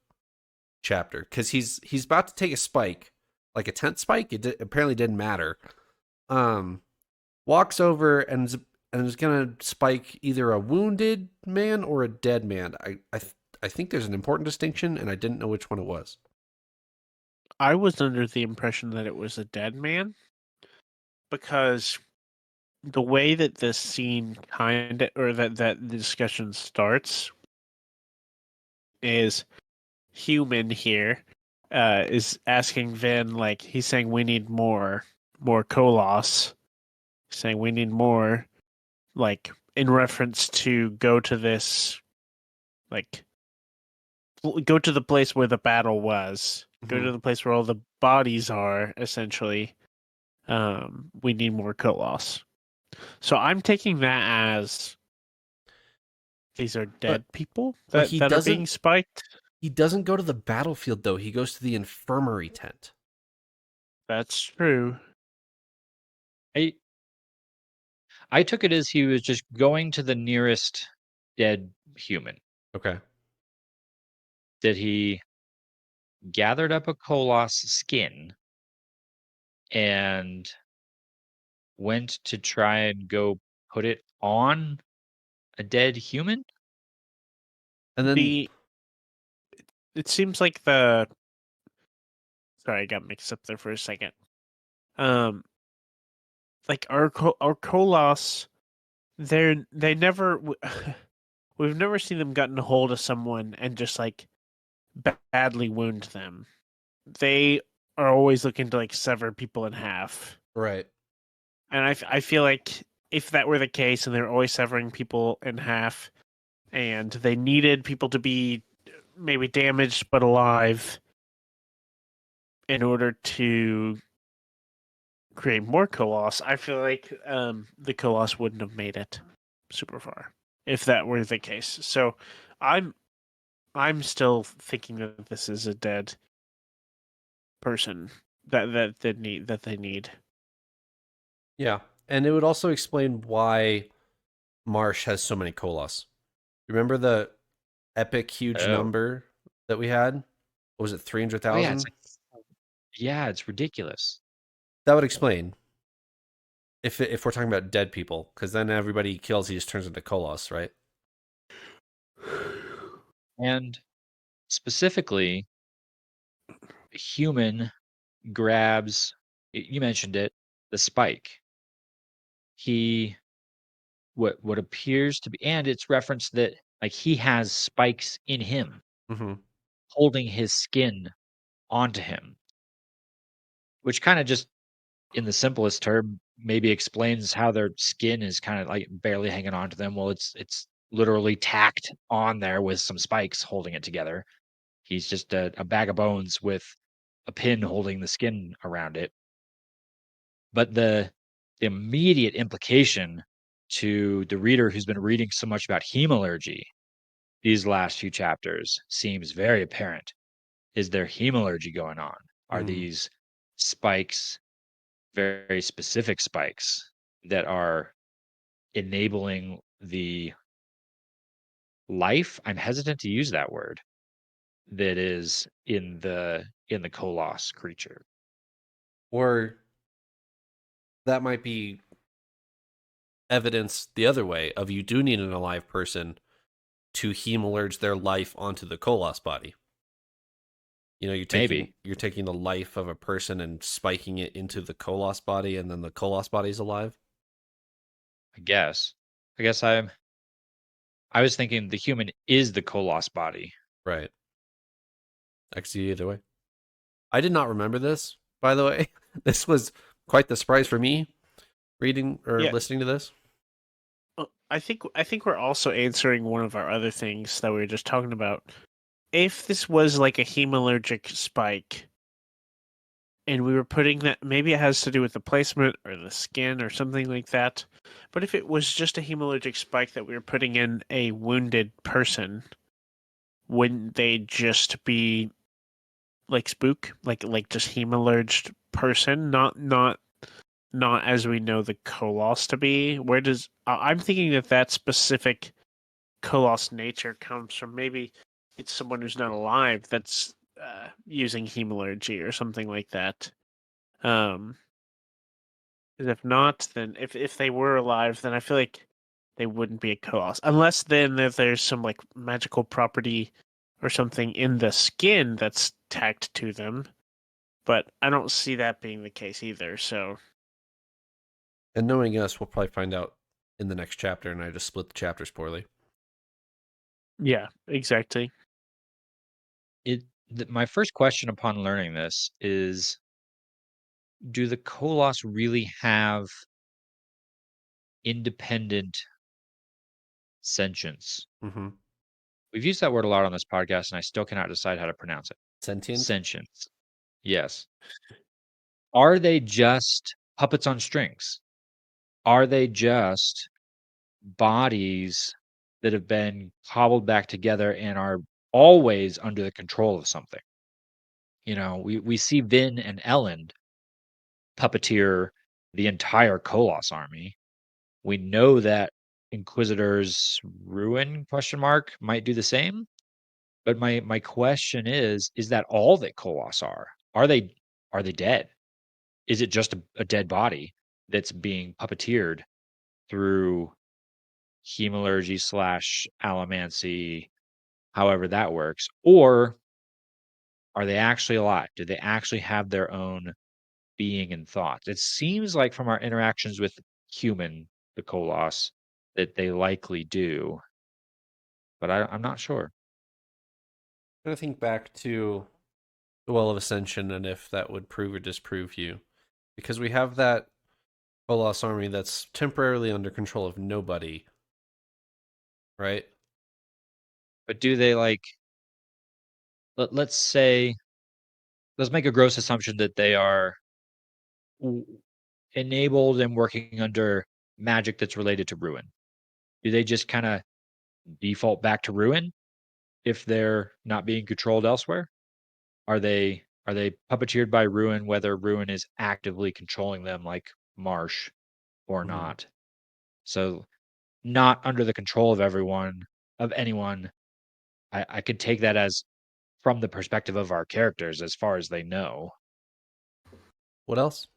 chapter because he's about to take a spike, like a tent spike. Apparently didn't matter. Walks over and is gonna spike either a wounded man or a dead man. I think there's an important distinction, and I didn't know which one it was. I was under the impression that it was a dead man because the way that this scene that the discussion starts is human here is asking Vin, like, he's saying we need more Kolos, saying we need more, like, in reference to go to this, like, go to the place where the battle was, go to the place where all the bodies are, essentially. We need more Kolos. So I'm taking that as these are dead people that are being spiked. He doesn't go to the battlefield though. He goes to the infirmary tent. That's true. I took it as he was just going to the nearest dead human. Okay. That he gathered up a Colossus skin and went to try and go put it on a dead human? And then It seems like the sorry, I got mixed up there for a second. Like our Kolos, they never we've never seen them gotten a hold of someone and just like badly wound them. They are always looking to like sever people in half. right. And I feel like if that were the case and they're always severing people in half and they needed people to be maybe damaged but alive in order to create more Colossus, I feel like the Colossus wouldn't have made it super far if that were the case. So I'm still thinking that this is a dead person that they need. Yeah. And it would also explain why Marsh has so many Colossus. Remember the epic huge number that we had? What was it, 300,000? It's ridiculous. That would explain if we're talking about dead people, because then everybody he kills, he just turns into Colossus, right? And specifically, human grabs, you mentioned it, the spike. He what appears to be, and it's referenced that like he has spikes in him, holding his skin onto him, which kind of just in the simplest term, maybe explains how their skin is kind of like barely hanging on to them. Well, it's literally tacked on there with some spikes holding it together. He's just a bag of bones with a pin holding the skin around it. But the immediate implication to the reader who's been reading so much about hemalurgy these last few chapters seems very apparent. Is there hemalurgy going on? Are Mm. these spikes very specific spikes that are enabling the life? I'm hesitant to use that word, that is in the Koloss creature. Or that might be evidence the other way of you do need an alive person to hemalurge their life onto the Koloss body. You know, Maybe. you're taking the life of a person and spiking it into the Koloss body, and then the Koloss body's alive. I guess. I was thinking the human is the Koloss body. Right. I can see either way. I did not remember this, by the way. This was quite the surprise for me reading or Yeah. listening to this. I think we're also answering one of our other things that we were just talking about. If this was like a hemalurgic spike, and we were putting that, maybe it has to do with the placement or the skin or something like that. But if it was just a hemalurgic spike that we were putting in a wounded person, wouldn't they just be like spook, like just hemalurged person, not as we know the Koloss to be? Where does I'm thinking that specific Koloss nature comes from? Maybe it's someone who's not alive that's using hemalurgy or something like that. Um, 'Cause if not, then if they were alive, then I feel like they wouldn't be a Koloss, unless then if there's some like magical property or something in the skin that's tacked to them. But I don't see that being the case either. So And knowing us, we'll probably find out in the next chapter, and I just split the chapters poorly. yeah, exactly. My first question upon learning this is, do the Koloss really have independent sentience? Mm-hmm. We've used that word a lot on this podcast, and I still cannot decide how to pronounce it. Sentient? Sentience. Yes. Are they just puppets on strings? Are they just bodies that have been cobbled back together and are always under the control of something? You know, we see Vin and Ellen puppeteer the entire Koloss army. We know that Inquisitor's Ruin might do the same. But my question is that all that Koloss are? Are they dead? Is it just a dead body that's being puppeteered through hemalurgy slash allomancy, however that works? Or are they actually alive? Do they actually have their own being and thoughts? It seems like from our interactions with the Koloss, that they likely do, but I'm not sure. I'm going to think back to the Well of Ascension and if that would prove or disprove you. Because we have that Koloss army that's temporarily under control of nobody, right? But do they let's say, let's make a gross assumption that they are enabled and working under magic that's related to ruin. Do they just kind of default back to ruin if they're not being controlled elsewhere? Are they puppeteered by ruin, whether ruin is actively controlling them like Marsh or Mm-hmm. not? So not under the control of anyone. I could take that as from the perspective of our characters as far as they know. What else?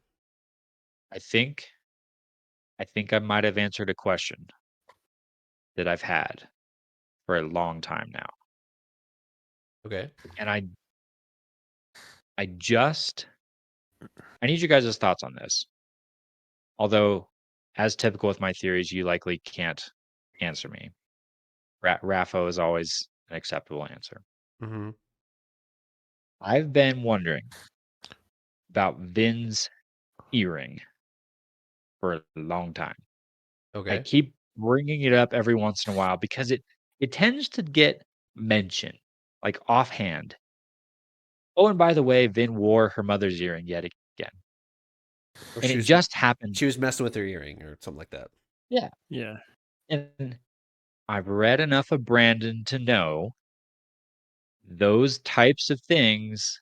I think I might have answered a question that I've had for a long time now. Okay. And I just I need you guys' thoughts on this. Although, as typical with my theories, you likely can't answer me. Rafo is always an acceptable answer. Mm-hmm. I've been wondering about Vin's earring for a long time. I Okay. keep bringing it up every once in a while because it tends to get mentioned, like offhand. Oh, and by the way, Vin wore her mother's earring yet again, Or and she it was just happened. she was messing with her earring or something like that. Yeah, Yeah. and I've read enough of Brandon to know those types of things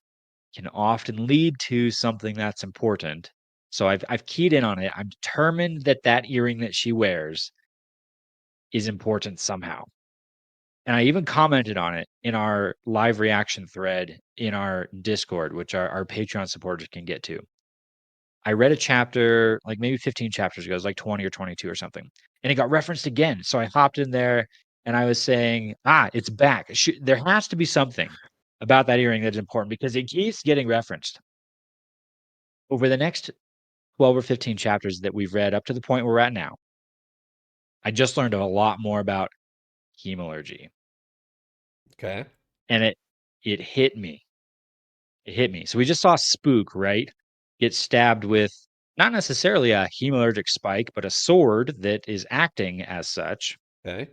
can often lead to something that's important. So I've keyed in on it. I'm determined that that earring that she wears is important somehow. And I even commented on it in our live reaction thread in our Discord, which our Patreon supporters can get to. I read a chapter, like maybe 15 chapters ago, it was like 20 or 22 or something, and it got referenced again. So I hopped in there and I was saying, it's back. There has to be something about that earring that's important because it keeps getting referenced. Over the next 12 or 15 chapters that we've read up to the point where we're at now, I just learned a lot more about hemalurgy. Okay. And it hit me. It hit me. So we just saw Spook, right? Get stabbed with not necessarily a hemalurgic spike, but a sword that is acting as such. Okay.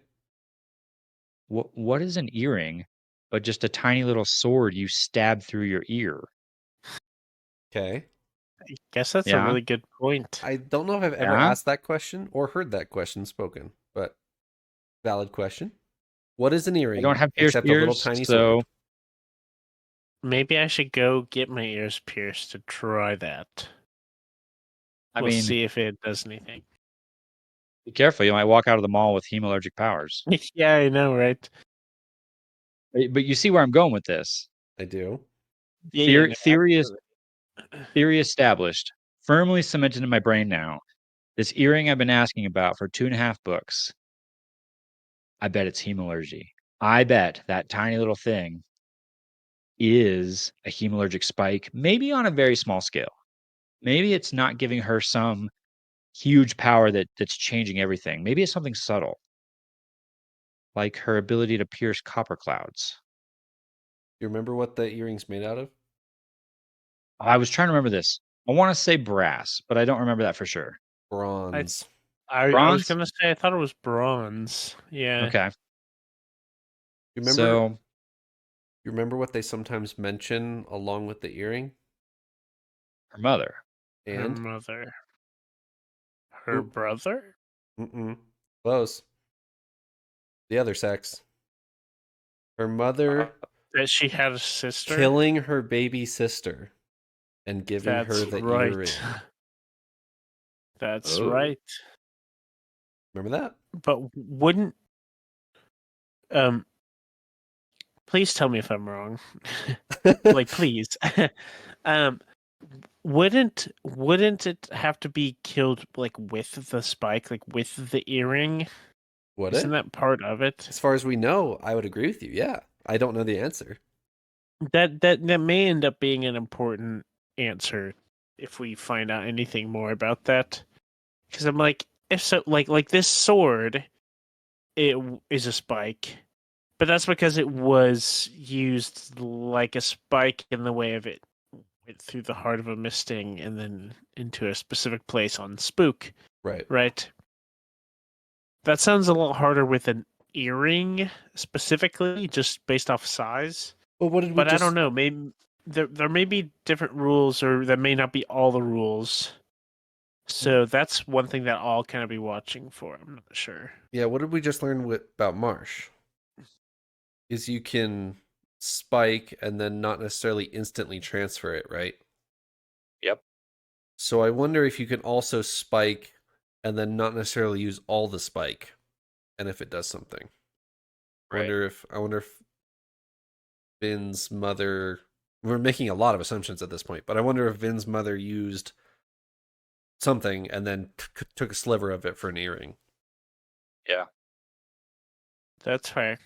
What is an earring but just a tiny little sword you stab through your ear? Okay. I guess that's a Yeah. really good point. I don't know if I've ever Yeah. asked that question or heard that question spoken, but valid question. What is an I don't earring have pierced except a little ears, tiny so sword? Maybe I should go get my ears pierced to try that. I We'll mean, see if it does anything. be careful. You might walk out of the mall with hemalurgic powers. Yeah, I know, right? But you see where I'm going with this. I do. Yeah, no, Theory is absolutely. theory established, firmly cemented in my brain now. This earring I've been asking about for 2.5 books. I bet it's hemalurgy. I bet that tiny little thing is a hemalurgic spike, maybe on a very small scale. Maybe it's not giving her some huge power that's changing everything. Maybe it's something subtle, like her ability to pierce copper clouds. You remember what the earring's made out of? I was trying to remember this. I want to say brass, but I don't remember that for sure. Bronze. I was Bronze? gonna say I thought it was bronze. Yeah. Okay. You remember So you remember what they sometimes mention along with the earring? her mother. Her And mother. Her Oop, brother? close. The other sex. Her Uh, mother That she had a sister? killing her baby sister and giving her That's the right. earring. That's oh. right. Remember that? But wouldn't um please tell me if I'm wrong. Like please. um wouldn't it have to be killed like with the spike, like with the earring? Would Isn't it? that part of it? As far as we know, I would agree with you. Yeah. I don't know the answer. That may end up being an important answer if we find out anything more about that. Because I'm like, if so, like this sword, is a spike, but that's because it was used like a spike in the way of it went through the heart of a misting and then into a specific place on Spook, Right. right? That sounds a lot harder with an earring specifically, just based off size. Well, what did we But I don't just know. Maybe there may be different rules, or there may not be all the rules. So that's one thing that I'll kind of be watching for. I'm not sure. Yeah, what did we just learn about Marsh? Is you can spike and then not necessarily instantly transfer it, right? Yep. So I wonder if you can also spike and then not necessarily use all the spike and if it does something. Right. I wonder if Vin's mother, we're making a lot of assumptions at this point, but I wonder if Vin's mother used something and then took a sliver of it for an earring. Yeah. That's fair.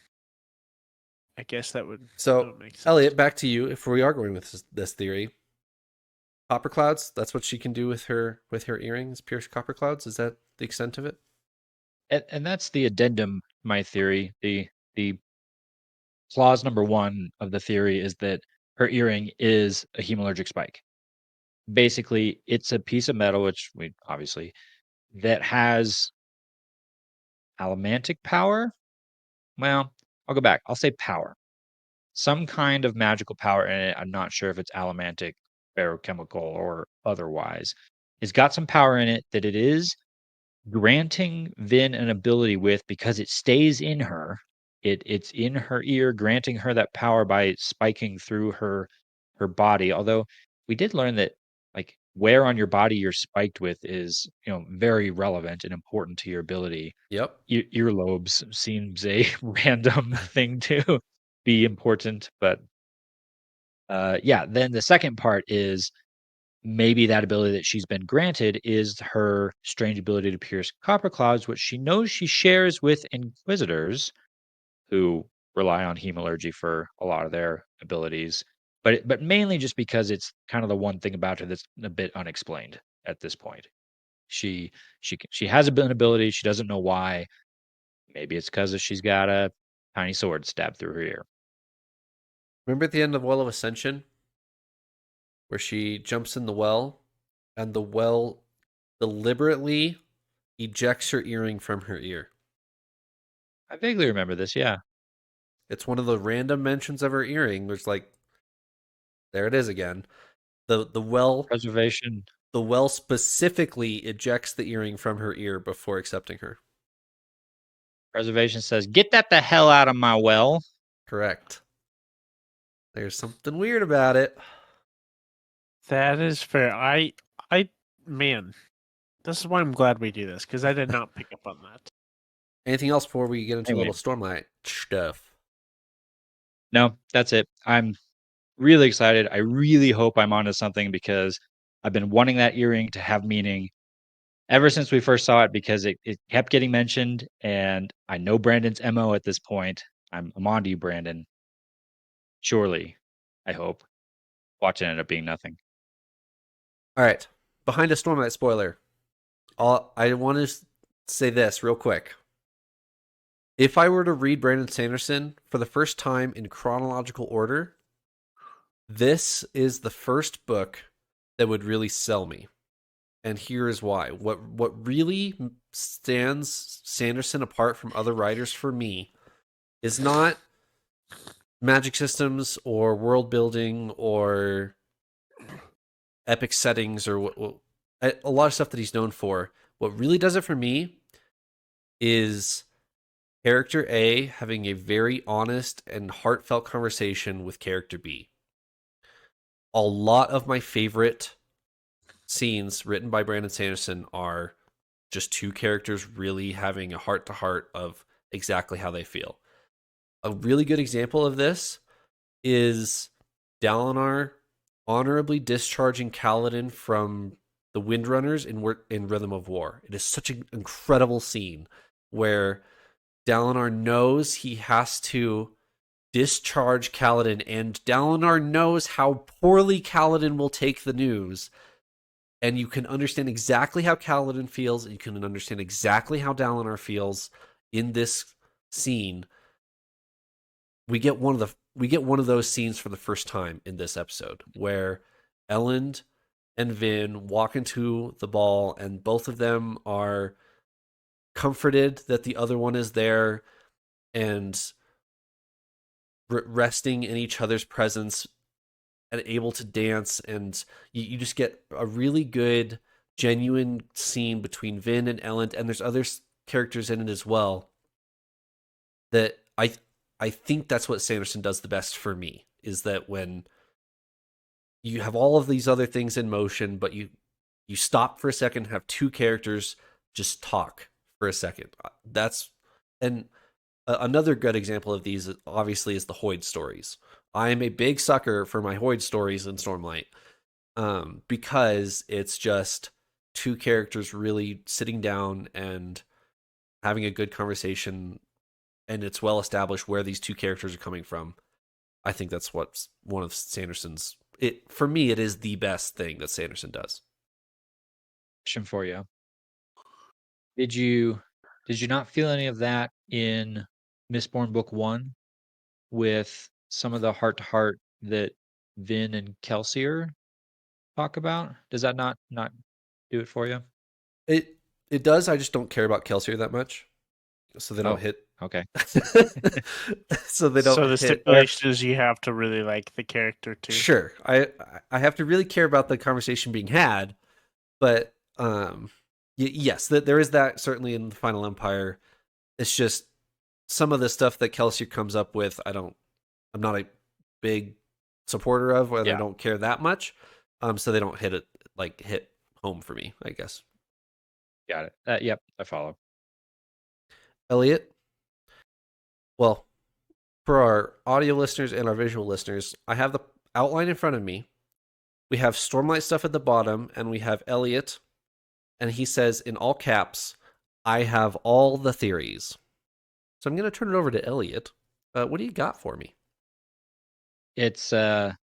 I guess that would So, make sense. Eliot, back to you. If we are going with this theory, copper clouds, that's what she can do with her earrings, pierce copper clouds. Is that the extent of it? And that's the addendum, my theory. The clause number 1 of the theory is that her earring is a hemalurgic spike. basically it's a piece of metal, which we obviously that has allomantic power. Well, I'll go back. I'll say power. Some kind of magical power in it. I'm not sure if it's allomantic, barochemical, or otherwise. It's got some power in it that it is granting Vin an ability with because it stays in her. It's in her ear, granting her that power by spiking through her body. Although we did learn that like where on your body you're spiked with is very relevant and important to your ability. Yep. Earlobes seems a random thing to be important, but yeah. Then the second part is maybe that ability that she's been granted is her strange ability to pierce copper clouds, which she knows she shares with inquisitors who rely on hemalurgy for a lot of their abilities. But mainly just because it's kind of the one thing about her that's a bit unexplained at this point. She has an ability, she doesn't know why. Maybe it's because she's got a tiny sword stabbed through her ear. Remember at the end of Well of Ascension, where she jumps in the well, and the well deliberately ejects her earring from her ear. I vaguely remember this, yeah. It's one of the random mentions of her earring. There's like, there it is again. The well Preservation. the well specifically ejects the earring from her ear before accepting her. Preservation says, "Get that the hell out of my well." Correct. There's something weird about it. That is fair. Man, this is why I'm glad we do this, because I did not pick up on that. Anything else before we get into a Anyway. little Stormlight stuff? No, that's it. I'm really excited. I really hope I'm onto something because I've been wanting that earring to have meaning ever since we first saw it because it kept getting mentioned, and I know Brandon's MO at this point. I'm on to you, Brandon. Surely, I hope. Watch it end up being nothing. All right. Behind a Stormlight spoiler. I want to say this real quick. If I were to read Brandon Sanderson for the first time in chronological order, this is the first book that would really sell me. And here is why. What really stands Sanderson apart from other writers for me is not magic systems or world building or epic settings or a lot of stuff that he's known for. What really does it for me is character A having a very honest and heartfelt conversation with character B. A lot of my favorite scenes written by Brandon Sanderson are just two characters really having a heart to heart of exactly how they feel. A really good example of this is Dalinar honorably discharging Kaladin from the Windrunners in Rhythm of War. It is such an incredible scene where Dalinar knows he has to discharge Kaladin, and Dalinar knows how poorly Kaladin will take the news. And you can understand exactly how Kaladin feels, and you can understand exactly how Dalinar feels in this scene. We get one of those scenes for the first time in this episode, where Elend and Vin walk into the ball, and both of them are comforted that the other one is there, and resting in each other's presence and able to dance, and you just get a really good genuine scene between Vin and Elend, and there's other characters in it as well that I think that's what Sanderson does the best for me, is that when you have all of these other things in motion, but you stop for a second, have two characters just talk for a second. That's and another good example of these obviously is the Hoyd stories. I am a big sucker for my Hoyd stories in Stormlight, because it's just two characters really sitting down and having a good conversation, and it's well established where these two characters are coming from. I think that's what's one of Sanderson's. It for me, it is the best thing that Sanderson does. Question for you. Did you not feel any of that in Mistborn Book 1 with some of the heart to heart that Vin and Kelsier talk about? Does that not do it for you? It does. I just don't care about Kelsier that much, so they don't Oh, hit. okay. So they So don't the hit. stipulation is you have to really like the character too. Sure, I have to really care about the conversation being had, but yes, there is that certainly in the Final Empire. It's just some of the stuff that Kelsier comes up with. I'm not a big supporter of, or I Yeah. don't care that much. So they don't hit home for me, I guess. Got it. Yep, I follow. Eliot, well, for our audio listeners and our visual listeners, I have the outline in front of me. We have Stormlight stuff at the bottom, and we have Eliot, and he says in all caps, "I have all the theories." So I'm going to turn it over to Eliot. What do you got for me? It's a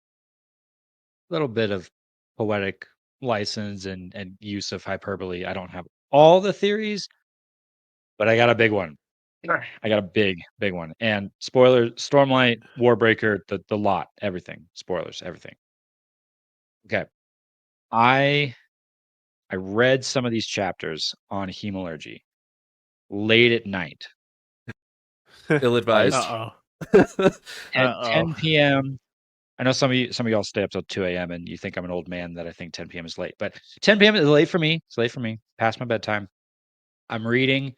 little bit of poetic license and use of hyperbole. I don't have all the theories, but I got a big one. I got a big one. And spoilers, Stormlight, Warbreaker, the lot, everything. Spoilers, everything. Okay. I read some of these chapters on hemalurgy late at night. Like Ill-advised. Uh-oh. 10 p.m. I know some of y'all stay up till 2 a.m. and you think I'm an old man that I think 10 p.m. is late, but 10 p.m. is late for me. It's late for me. Past my bedtime. I'm reading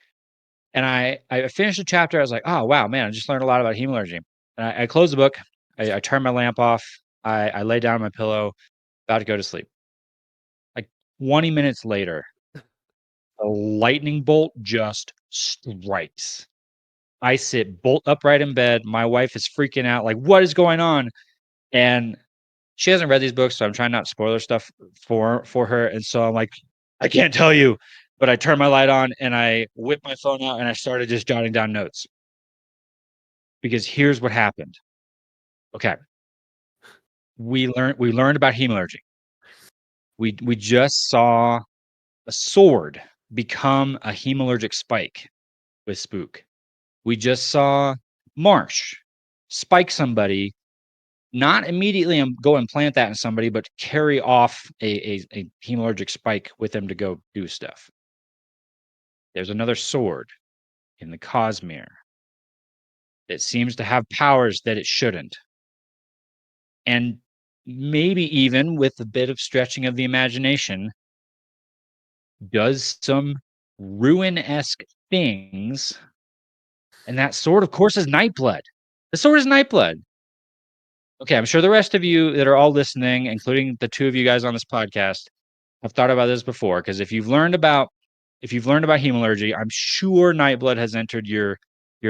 and I finished the chapter. I was like, oh wow, man, I just learned a lot about hemalurgy. And I closed the book. I turned my lamp off. I lay down on my pillow, about to go to sleep. Like 20 minutes later, a lightning bolt just strikes. I sit bolt upright in bed. My wife is freaking out, like, what is going on? And she hasn't read these books, so I'm trying not to spoiler stuff for her. And so I'm like, I can't tell you. But I turned my light on and I whipped my phone out and I started just jotting down notes. Because here's what happened. Okay. We learned about hemalurgy. We just saw a sword become a hemalurgic spike with Spook. We just saw Marsh spike somebody, not immediately go and plant that in somebody, but carry off a hemalurgic spike with them to go do stuff. There's another sword in the Cosmere that seems to have powers that it shouldn't. And maybe even with a bit of stretching of the imagination, does some ruin-esque things. And that sword, of course, is Nightblood. The sword is Nightblood. Okay, I'm sure the rest of you that are all listening, including the two of you guys on this podcast, have thought about this before. Because if you've learned about hemalurgy, I'm sure Nightblood has entered your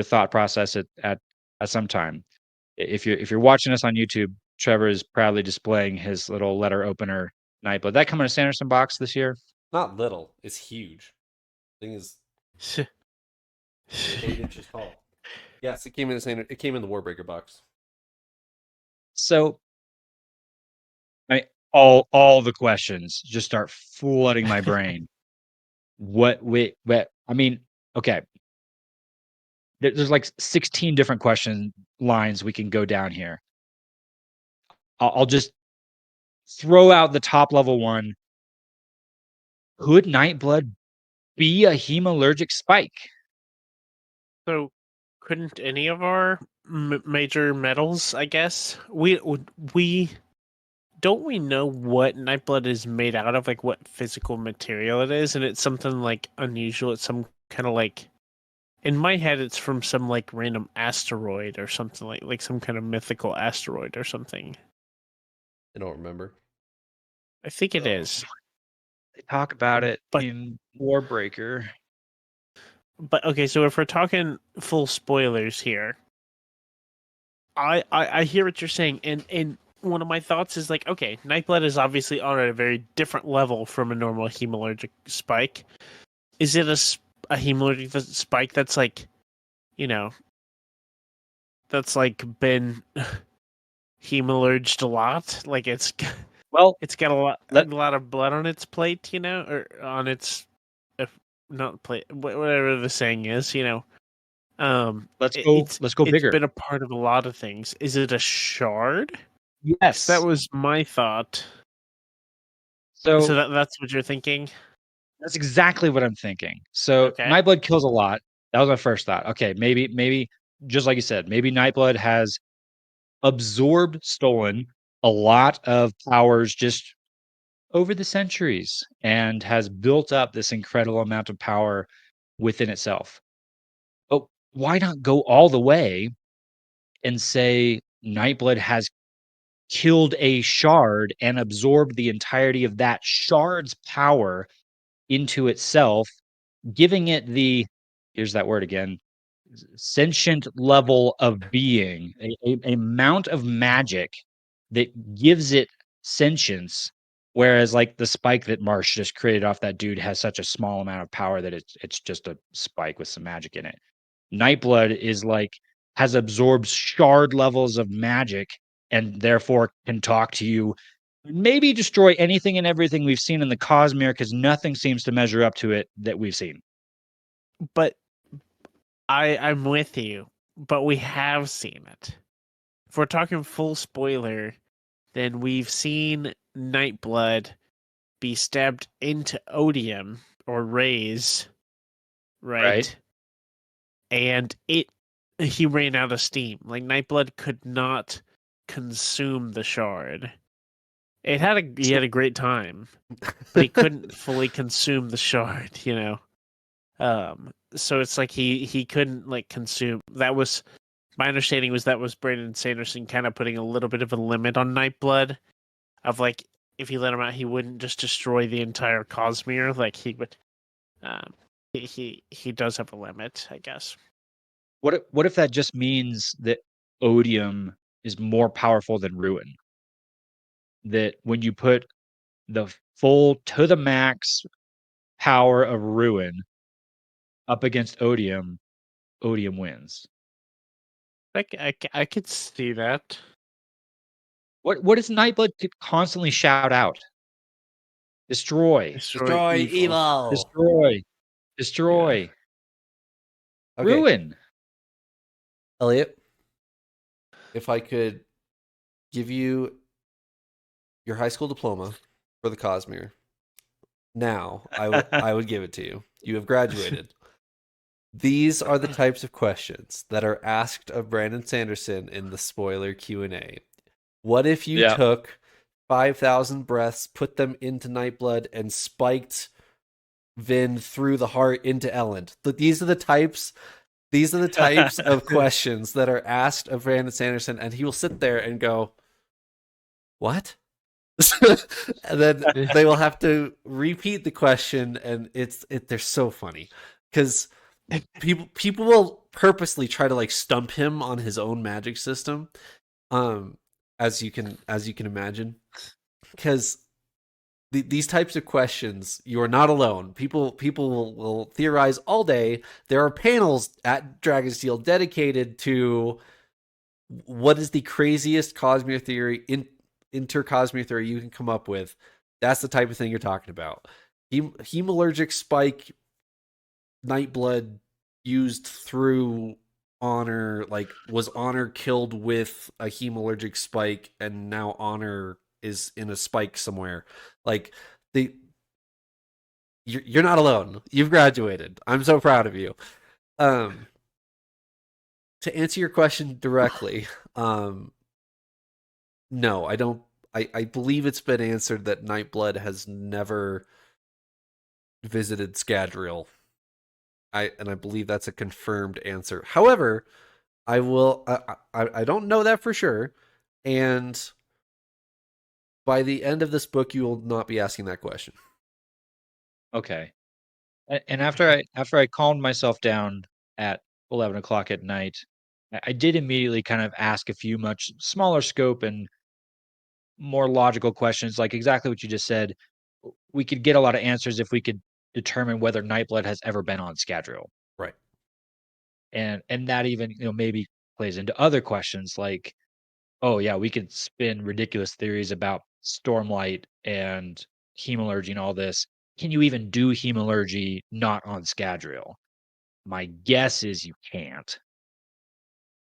thought process at some time. If you're watching us on YouTube, Trevor is proudly displaying his little letter opener Nightblood. That come in a Sanderson box this year? Not little. It's huge. Thing is 8 inches tall. Yes, it came in the same. It came in the Warbreaker box. So all the questions just start flooding my brain. What I mean, okay. There's like 16 different question lines we can go down here. I'll just throw out the top level one. Could Nightblood be a hemalurgic spike? So, couldn't any of our major metals? I guess we don't we know what Nightblood is made out of, like what physical material it is, and it's something like unusual. It's some kind of like, in my head, it's from some like random asteroid or something like some kind of mythical asteroid or something. I don't remember. I think it is. They talk about it But- in Warbreaker. But okay, so if we're talking full spoilers here, I hear what you're saying, and one of my thoughts is like, okay, Nightblood is obviously on a very different level from a normal hemalurgic spike. Is it a hemalurgic spike that's like, you know, that's like been hemalurged a lot? Like it's Well, got a lot of blood on its plate, or on its, if not plate, whatever the saying is, let's go It's bigger. been a part of a lot of things. Is it a shard? Yes. That was my thought. So that's what you're thinking? That's exactly what I'm thinking. So Okay. Nightblood kills a lot. That was my first thought. Okay, maybe just like you said, maybe Nightblood has absorbed, stolen a lot of powers just over the centuries and has built up this incredible amount of power within itself. But why not go all the way and say Nightblood has killed a shard and absorbed the entirety of that shard's power into itself, giving it the, here's that word again, sentient level of being, a amount of magic that gives it sentience. Whereas, like the spike that Marsh just created off that dude has such a small amount of power that it's just a spike with some magic in it. Nightblood is like has absorbed shard levels of magic and therefore can talk to you, maybe destroy anything and everything we've seen in the Cosmere because nothing seems to measure up to it that we've seen. But I'm with you. But we have seen it. If we're talking full spoiler, then we've seen Nightblood be stabbed into odium or raise, right? And he ran out of steam. Like Nightblood could not consume the shard. He had a great time, but he couldn't fully consume the shard, you know. So it's like he couldn't like consume. That was my understanding was that was Brandon Sanderson kind of putting a little bit of a limit on Nightblood, of like if he let him out, he wouldn't just destroy the entire Cosmere. Like he would. Um, he does have a limit, I guess. What if that just means that odium is more powerful than ruin? That when you put the full to the max power of ruin up against odium, odium wins. I could see that. What does Nightblood constantly shout out? Destroy, Destroy evil. destroy, destroy, Okay, ruin. Eliot, if I could give you your high school diploma for the Cosmere now, I would give it to you. You have graduated. These are the types of questions that are asked of Brandon Sanderson in the spoiler Q&A. What if you took 5,000 breaths, put them into Nightblood, and spiked Vin through the heart into Elend? These are the types of questions that are asked of Brandon Sanderson, and he will sit there and go, "What?" And then they will have to repeat the question, and they're so funny because people will purposely try to like stump him on his own magic system, as you can imagine, because these types of questions, you are not alone. People will theorize all day. There are panels at Dragonsteel dedicated to what is the craziest Cosmere theory, inter-Cosmere theory you can come up with. That's the type of thing you're talking about. Hemalurgic spike, Nightblood used through Honor, like was Honor killed with a hemalurgic spike, and now Honor is in a spike somewhere. Like you're not alone. You've graduated. I'm so proud of you. To answer your question directly, no, I don't. I believe it's been answered that Nightblood has never visited Scadrial. I believe that's a confirmed answer. However, I will. I don't know that for sure, and by the end of this book, you will not be asking that question. Okay. And after I calmed myself down at 11 o'clock at night, I did immediately kind of ask a few much smaller scope and more logical questions, like exactly what you just said. We could get a lot of answers if we could determine whether Nightblood has ever been on Scadrial. Right. And that even, maybe plays into other questions like, oh yeah, we could spin ridiculous theories about Stormlight and hemalurgy and all this. Can you even do hemalurgy not on Scadrial? My guess is you can't.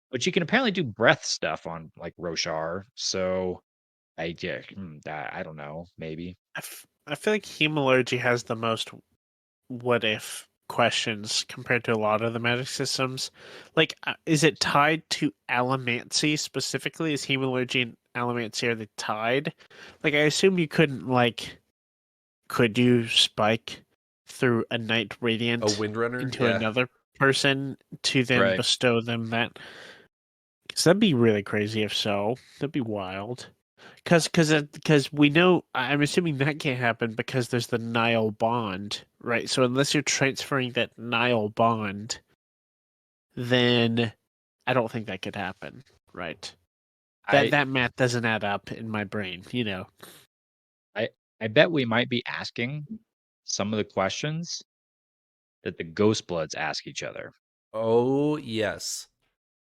But you can apparently do breath stuff on like Roshar. So I don't know. Maybe. I feel like hemalurgy has the most what if questions compared to a lot of the magic systems. Like, is it tied to allomancy specifically? Is hemalurgy and allomancy are they tied? Like, I assume you couldn't could you spike through a night A radiant windrunner, into yeah. another person to then Right. bestow them that? Because that'd be really crazy if so. That'd be wild. Because we know, I'm assuming that can't happen because there's the Nile bond, right? So unless you're transferring that Nile bond, then I don't think that could happen, right? I That math doesn't add up in my brain, you know. I I bet we might be asking some of the questions that the Ghost Bloods ask each other. Oh yes.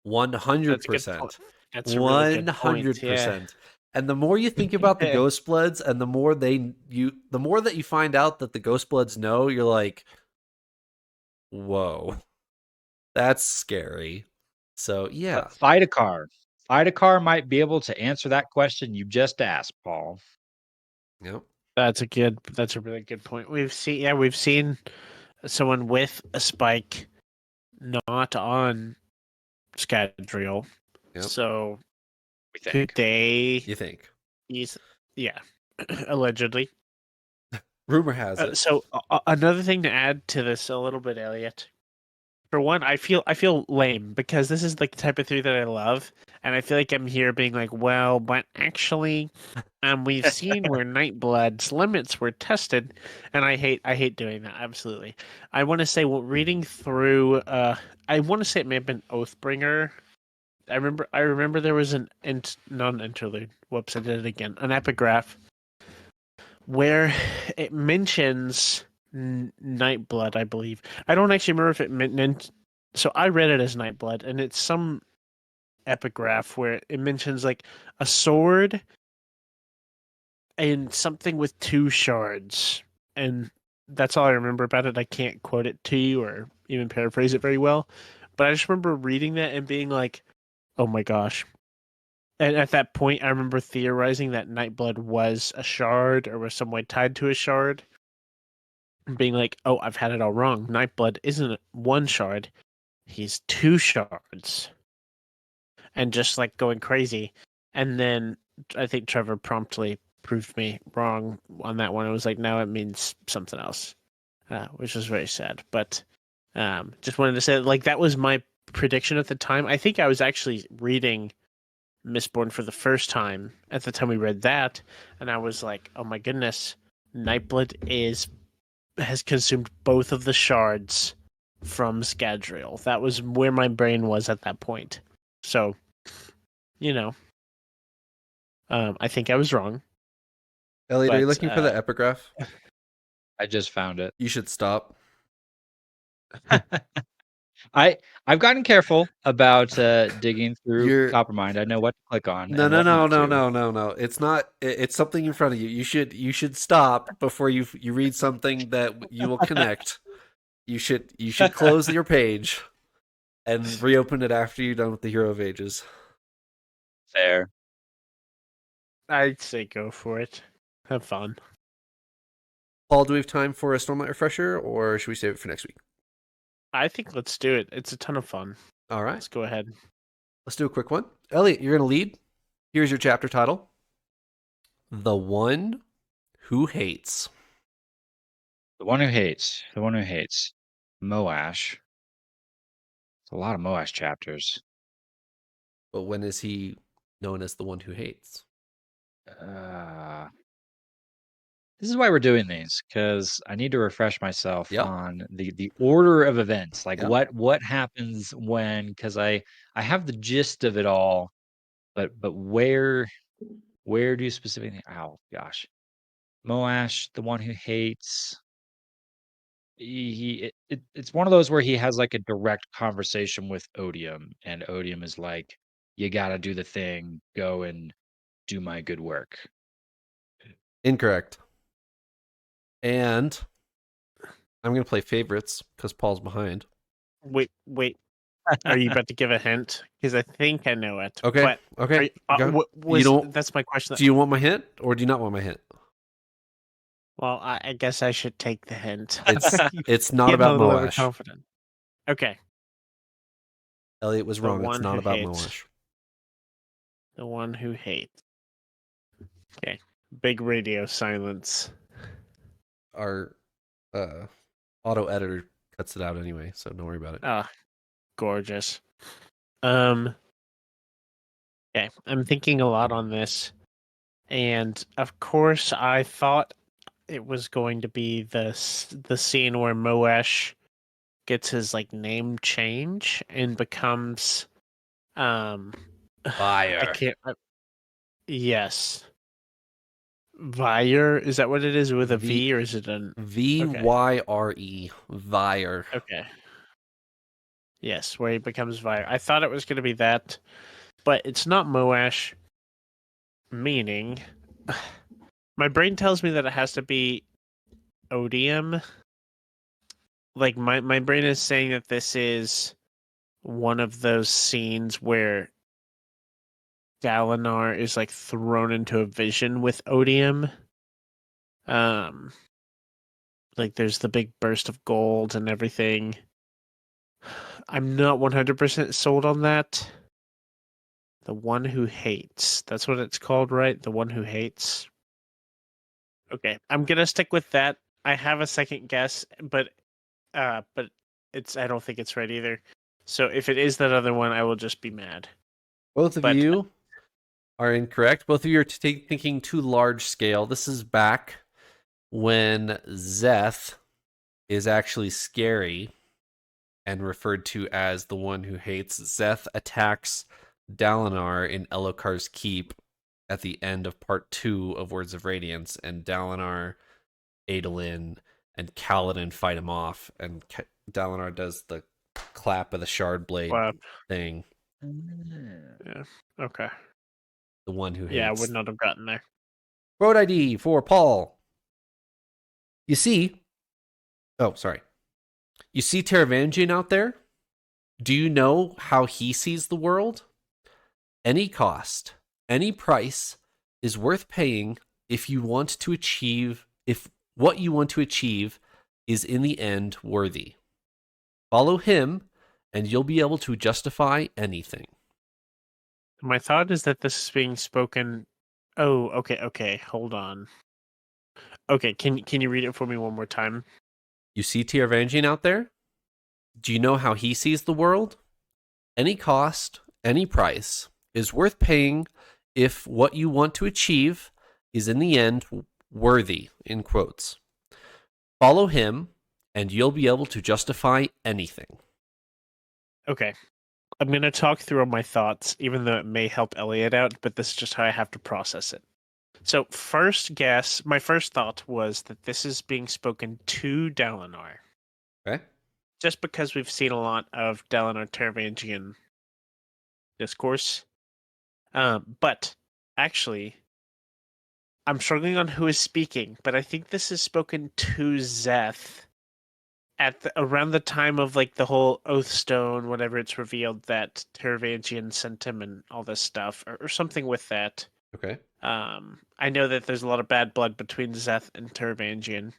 That's a good point. 100%. That's a really good point. Yeah. 100%. And the more you think about the Ghost Bloods and the more the more that you find out that the Ghost Bloods know, you're like, whoa. That's scary. So yeah. But Fightakar might be able to answer that question you just asked, Paul. Yep. That's a really good point. We've seen someone with a spike not on Scadrial. Yep. So We could think. they You think. use yeah, allegedly. Rumor has it. So another thing to add to this a little bit, Eliot. For one, I feel lame because this is like the type of theory that I love, and I feel like I'm here being like, well, but actually, we've seen where Nightblood's limits were tested, and I hate doing that. Absolutely, I want to say, well, reading through, I want to say it may have been Oathbringer. I remember there was an non-interlude. Whoops, I did it again. An epigraph where it mentions Nightblood, I believe. I don't actually remember if it meant. So I read it as Nightblood, and it's some epigraph where it mentions like a sword and something with two shards, and that's all I remember about it. I can't quote it to you or even paraphrase it very well, but I just remember reading that and being like, "Oh my gosh." And at that point, I remember theorizing that Nightblood was a shard or was some way tied to a shard. Being like, oh, I've had it all wrong. Nightblood isn't one shard, he's two shards. And just like going crazy. And then I think Trevor promptly proved me wrong on that one. It was like, no, it means something else, which was very sad. But just wanted to say, like, that was my prediction at the time. I think I was actually reading Mistborn for the first time at the time we read that. And I was like, oh my goodness, Nightblood has consumed both of the shards from Scadrial. That was where my brain was at that point. So, you know, I think I was wrong. Elliot, are you But looking for the epigraph? I just found it. You should stop. I've gotten careful about digging through You're Coppermind. I know what to click on no and no what no not no to. no no no. It's not. It's something in front of you. You should stop before you read something that you will connect. You should close your page and reopen it after you're done with the Hero of Ages. Fair. I'd say go for it. Have fun. Paul, do we have time for a Stormlight refresher, or should we save it for next week? I think let's do it. It's a ton of fun. All right, Let's go ahead. let's do a quick one. Elliot, you're going to lead. Here's your chapter title: The One Who Hates. The one who hates. The one who hates. Moash. It's a lot of Moash chapters. But when is he known as the one who hates? This is why we're doing these, because I need to refresh myself Yep. on the order of events. Like Yep. what happens when, because I have the gist of it all, but where do you specifically, oh gosh. Moash, the one who hates. It's one of those where he has like a direct conversation with Odium, and Odium is like, you gotta do the thing, go and do my good work. Incorrect. And I'm going to play favorites because Paul's behind. Wait. Are you about to give a hint? Because I think I know it. Okay. But Okay. You don't. that's my question. Do you want my hint or do you not want my hint? Well, I guess I should take the hint. It's not Getting a about little Moash. overconfident. Okay. Elliot was The wrong. It's one not who about hates. Moash. The one who hates. Okay. Big radio silence. Our auto editor cuts it out anyway, so don't worry about it. Ah, gorgeous. Okay, I'm thinking a lot on this, and of course, I thought it was going to be the scene where Moesh gets his like name change and becomes Fire. I can't. Yes, Vyre. Is that what it is with a V, or is it an Vyre? Vyre. Okay. Yes, where he becomes Vyre. I thought it was going to be that, but it's not Moash. Meaning, my brain tells me that it has to be Odium. Like my brain is saying that this is one of those scenes where Dalinar is like thrown into a vision with Odium. Like there's the big burst of gold and everything. I'm not 100% sold on that. The one who hates. That's what it's called, right? The one who hates. Okay, I'm gonna stick with that. I have a second guess, but it's I don't think it's right either. So if it is that other one, I will just be mad. Both of But- you are incorrect. Both of you are thinking too large scale. This is back when Szeth is actually scary and referred to as the one who hates. Szeth attacks Dalinar in Elokar's Keep at the end of part 2 of Words of Radiance, and Dalinar, Adolin, and Kaladin fight him off, and Dalinar does the clap of the shard blade thing. Yeah. Okay. The one who hates. Yeah, I would not have gotten there. Road ID for Paul. You see... Oh, sorry. You see Taravangian out there? Do you know how he sees the world? Any cost, any price is worth paying if you want to achieve, if what you want to achieve is in the end worthy. Follow him, and you'll be able to justify anything. My thought is that this is being spoken. Oh, okay. Hold on. Okay, can you read it for me one more time? You see Taravangian out there? Do you know how he sees the world? Any cost, any price is worth paying if what you want to achieve is in the end worthy, in quotes. Follow him, and you'll be able to justify anything. Okay. I'm going to talk through my thoughts, even though it may help Eliot out, but this is just how I have to process it. So, my first thought was that this is being spoken to Dalinar. Okay. Just because we've seen a lot of Dalinar Taravangian discourse. But actually, I'm struggling on who is speaking, but I think this is spoken to Szeth at around the time of like the whole Oathstone, whenever it's revealed that Taravangian sent him and all this stuff, or something with that. Okay. I know that there's a lot of bad blood between Szeth and Taravangian,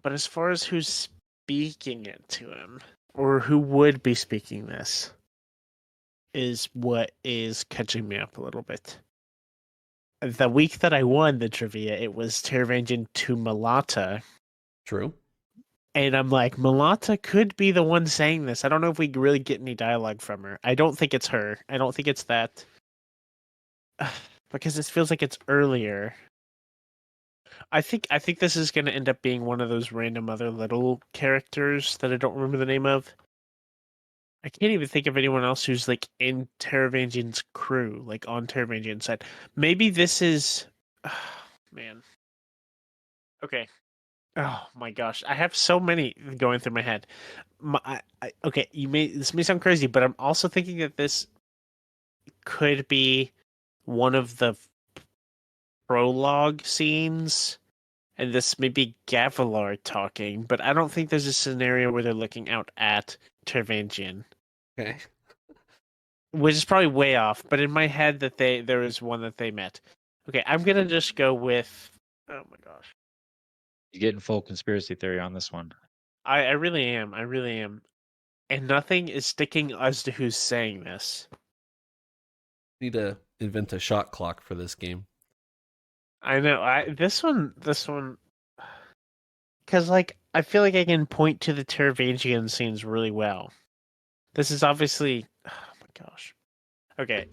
but as far as who's speaking it to him, or who would be speaking this, is what is catching me up a little bit. The week that I won the trivia, it was Taravangian to Malata. True. And I'm like, Malata could be the one saying this. I don't know if we really get any dialogue from her. I don't think it's her. I don't think it's that. Because it feels like it's earlier. I think this is going to end up being one of those random other little characters that I don't remember the name of. I can't even think of anyone else who's like in Taravangian's crew, like on Taravangian's side. Maybe this is, man. Okay. Oh my gosh, I have so many going through my head. Okay, this may sound crazy, but I'm also thinking that this could be one of the prologue scenes, and this may be Gavilar talking, but I don't think there's a scenario where they're looking out at Taravangian. Okay. which is probably way off. But in my head, there was one that they met. Okay, I'm gonna just go with. Oh my gosh, You're getting full conspiracy theory on this one. I really am. I really am. And nothing is sticking as to who's saying this. Need to invent a shot clock for this game. I know. This one, because like I feel like I can point to the Teravangian scenes really well. This is obviously. Oh my gosh. Okay.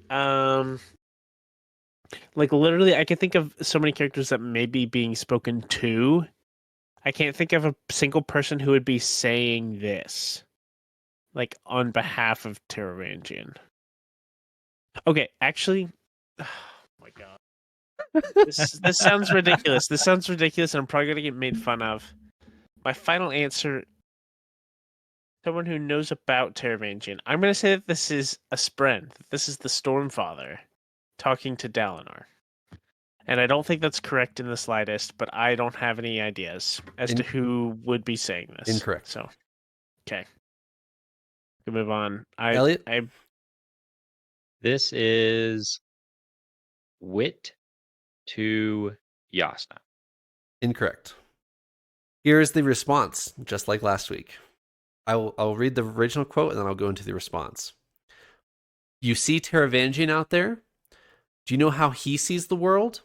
Like literally, I can think of so many characters that may be being spoken to. I can't think of a single person who would be saying this, like on behalf of Teravangian. Okay, actually, oh my god, this sounds ridiculous. This sounds ridiculous, and I'm probably gonna get made fun of. My final answer: someone who knows about Teravangian. I'm gonna say that this is a Spren. This is the Stormfather talking to Dalinar. And I don't think that's correct in the slightest, but I don't have any ideas as to who would be saying this. Incorrect. So, okay. We move on. Eliot? This is Wit to Yasna. Incorrect. Here is the response, just like last week. I'll read the original quote and then I'll go into the response. You see Teravangian out there? Do you know how he sees the world?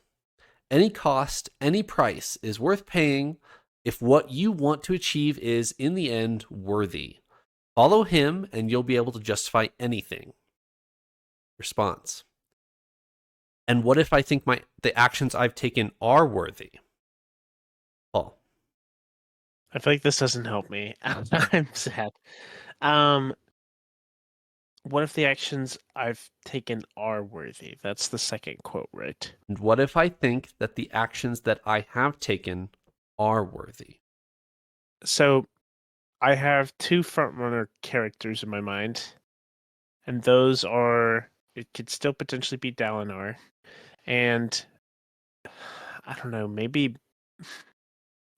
Any cost, any price is worth paying if what you want to achieve is, in the end, worthy. Follow him and you'll be able to justify anything. Response. And what if I think the actions I've taken are worthy? Paul. I feel like this doesn't help me. I'm sad. What if the actions I've taken are worthy? That's the second quote, right? And what if I think that the actions that I have taken are worthy? So, I have two frontrunner characters in my mind, and those are, it could still potentially be Dalinar, and I don't know, maybe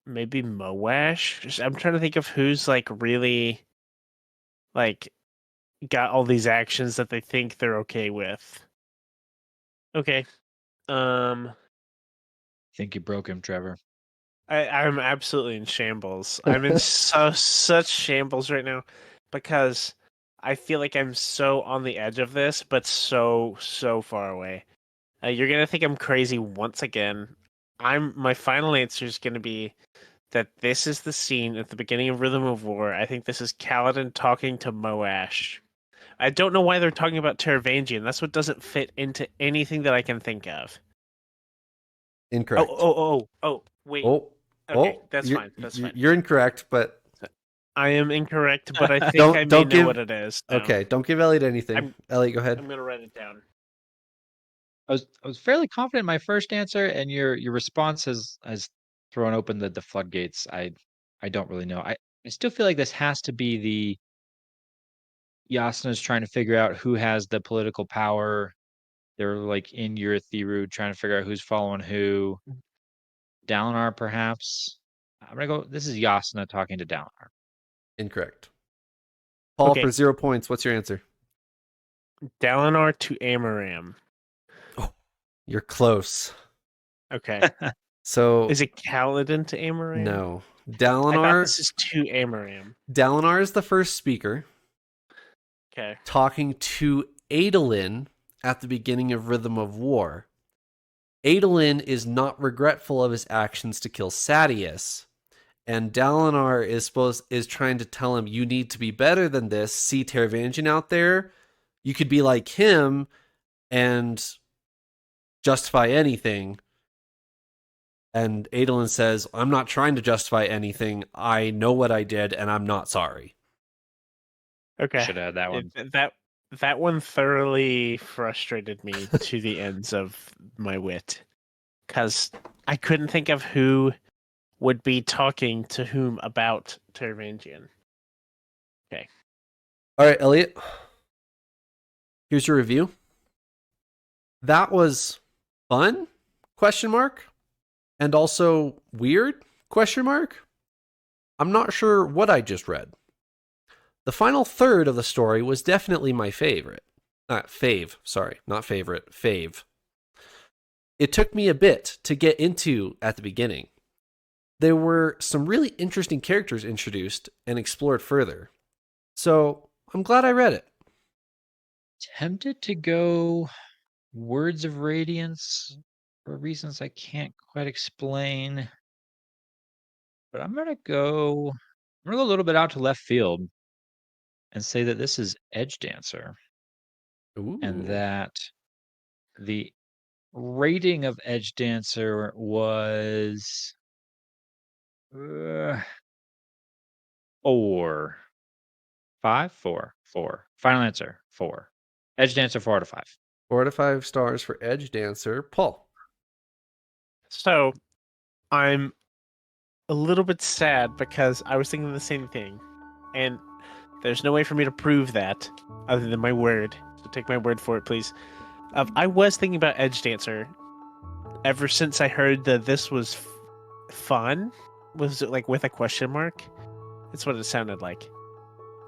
Moash. I'm trying to think of who's like really like got all these actions that they think they're okay with. Okay. Think you broke him, Trevor. I'm absolutely in shambles. I'm in such shambles right now because I feel like I'm so on the edge of this, but so far away. You're gonna think I'm crazy once again. My final answer is gonna be that this is the scene at the beginning of Rhythm of War. I think this is Kaladin talking to Moash. I don't know why they're talking about Teravangian. That's what doesn't fit into anything that I can think of. Incorrect. Oh, wait. Okay, that's fine. That's fine. You're incorrect, but I am incorrect, but I think I may know what it is. Now. Okay, don't give Eliot anything. Eliot, go ahead. I'm gonna write it down. I was fairly confident in my first answer, and your response has thrown open the floodgates. I don't really know. I still feel like this has to be the Yasna's trying to figure out who has the political power. They're like in Urteau trying to figure out who's following who. Dalinar, perhaps. I'm gonna go. This is Yasna talking to Dalinar. Incorrect. Paul, Okay. for 0 points, what's your answer? Dalinar to Amaram. Oh, you're close. Okay. So is it Kaladin to Amaram? No. I thought this is to Amaram. Dalinar is the first speaker. Okay. Talking to Adolin at the beginning of Rhythm of War. Adolin is not regretful of his actions to kill Sadeas, and Dalinar is trying to tell him, you need to be better than this. See Teravangian out there? You could be like him and justify anything. And Adolin says, I'm not trying to justify anything. I know what I did, and I'm not sorry. Okay. Should have had that one. That one thoroughly frustrated me to the ends of my wit. Because I couldn't think of who would be talking to whom about Teravangian. Okay. All right, Eliot. Here's your review. That was fun? Question mark. And also weird? Question mark. I'm not sure what I just read. The final third of the story was definitely my favorite. Fave, sorry, not favorite, fave. It took me a bit to get into at the beginning. There were some really interesting characters introduced and explored further. So I'm glad I read it. Tempted to go Words of Radiance for reasons I can't quite explain. But I'm gonna go a little bit out to left field and say that this is Edge Dancer, and Ooh. that the rating of Edge Dancer was 4, 5, 4, 4. Final answer 4. Edge Dancer 4 out of 5. 4 out of 5 stars for Edge Dancer. Paul. So I'm a little bit sad because I was thinking the same thing. And there's no way for me to prove that other than my word. So take my word for it, please. I was thinking about Edge Dancer ever since I heard that this was fun. Was it like with a question mark? That's what it sounded like.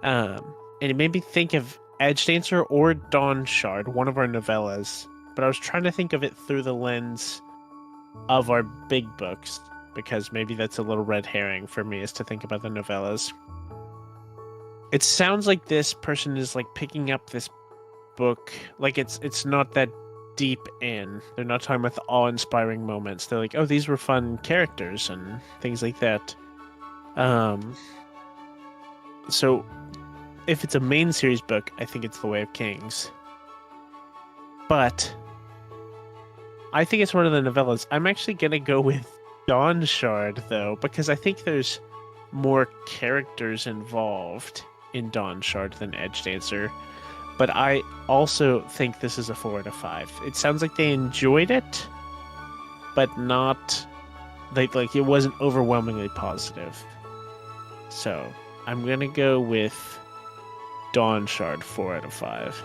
And it made me think of Edge Dancer or Dawn Shard, one of our novellas. But I was trying to think of it through the lens of our big books, because maybe that's a little red herring for me, is to think about the novellas. It sounds like this person is like picking up this book, like it's not that deep in. They're not talking about the awe-inspiring moments. They're like, oh, these were fun characters and things like that. So if it's a main series book, I think it's The Way of Kings. But I think it's one of the novellas. I'm actually gonna go with Dawn Shard though, because I think there's more characters involved in Dawn Shard than Edge Dancer. But I also think this is a 4 out of 5. It sounds like they enjoyed it, but not like it wasn't overwhelmingly positive. So I'm gonna go with Dawn Shard 4 out of 5.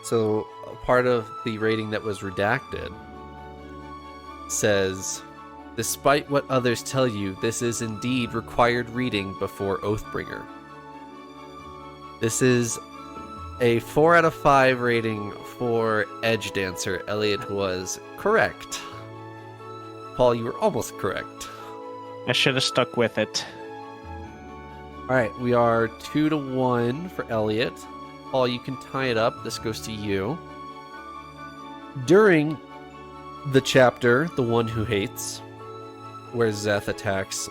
So a part of the rating that was redacted says, despite what others tell you, this is indeed required reading before Oathbringer. This is a 4 out of 5 rating for Edge Dancer. Eliot was correct. Paul, you were almost correct. I should have stuck with it. All right, we are 2-1 for Eliot. Paul, you can tie it up. This goes to you. During the chapter, The One Who Hates, where Szeth attacks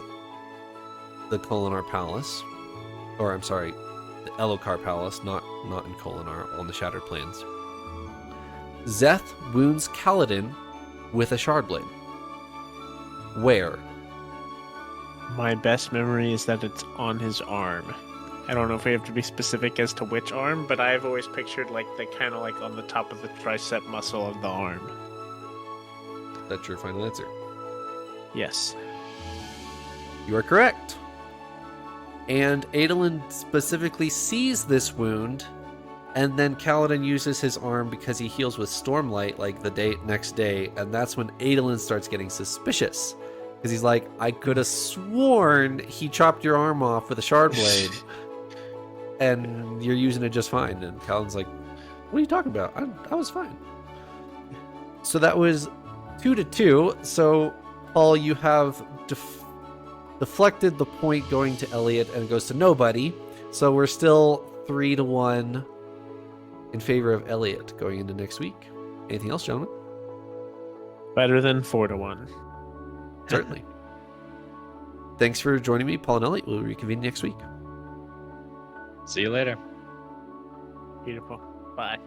the Kholinar Palace, or I'm sorry, the Elokar Palace, not in Kholinar, on the Shattered Plains. Szeth wounds Kaladin with a shard blade. Where? My best memory is that it's on his arm. I don't know if we have to be specific as to which arm, but I've always pictured like the kind of like on the top of the tricep muscle of the arm. That's your final answer. Yes. You are correct. And Adolin specifically sees this wound, and then Kaladin uses his arm because he heals with Stormlight like the next day, and that's when Adolin starts getting suspicious. Because he's like, I could have sworn he chopped your arm off with a shard blade, and you're using it just fine. And Kaladin's like, what are you talking about? I was fine. So that was 2-2. So, Paul, you have deflected the point going to Eliot, and it goes to nobody. So we're still 3-1 in favor of Eliot going into next week. Anything else, gentlemen? Better than 4-1. Certainly. Thanks for joining me, Paul and Eliot. We'll reconvene next week. See you later. Beautiful. Bye.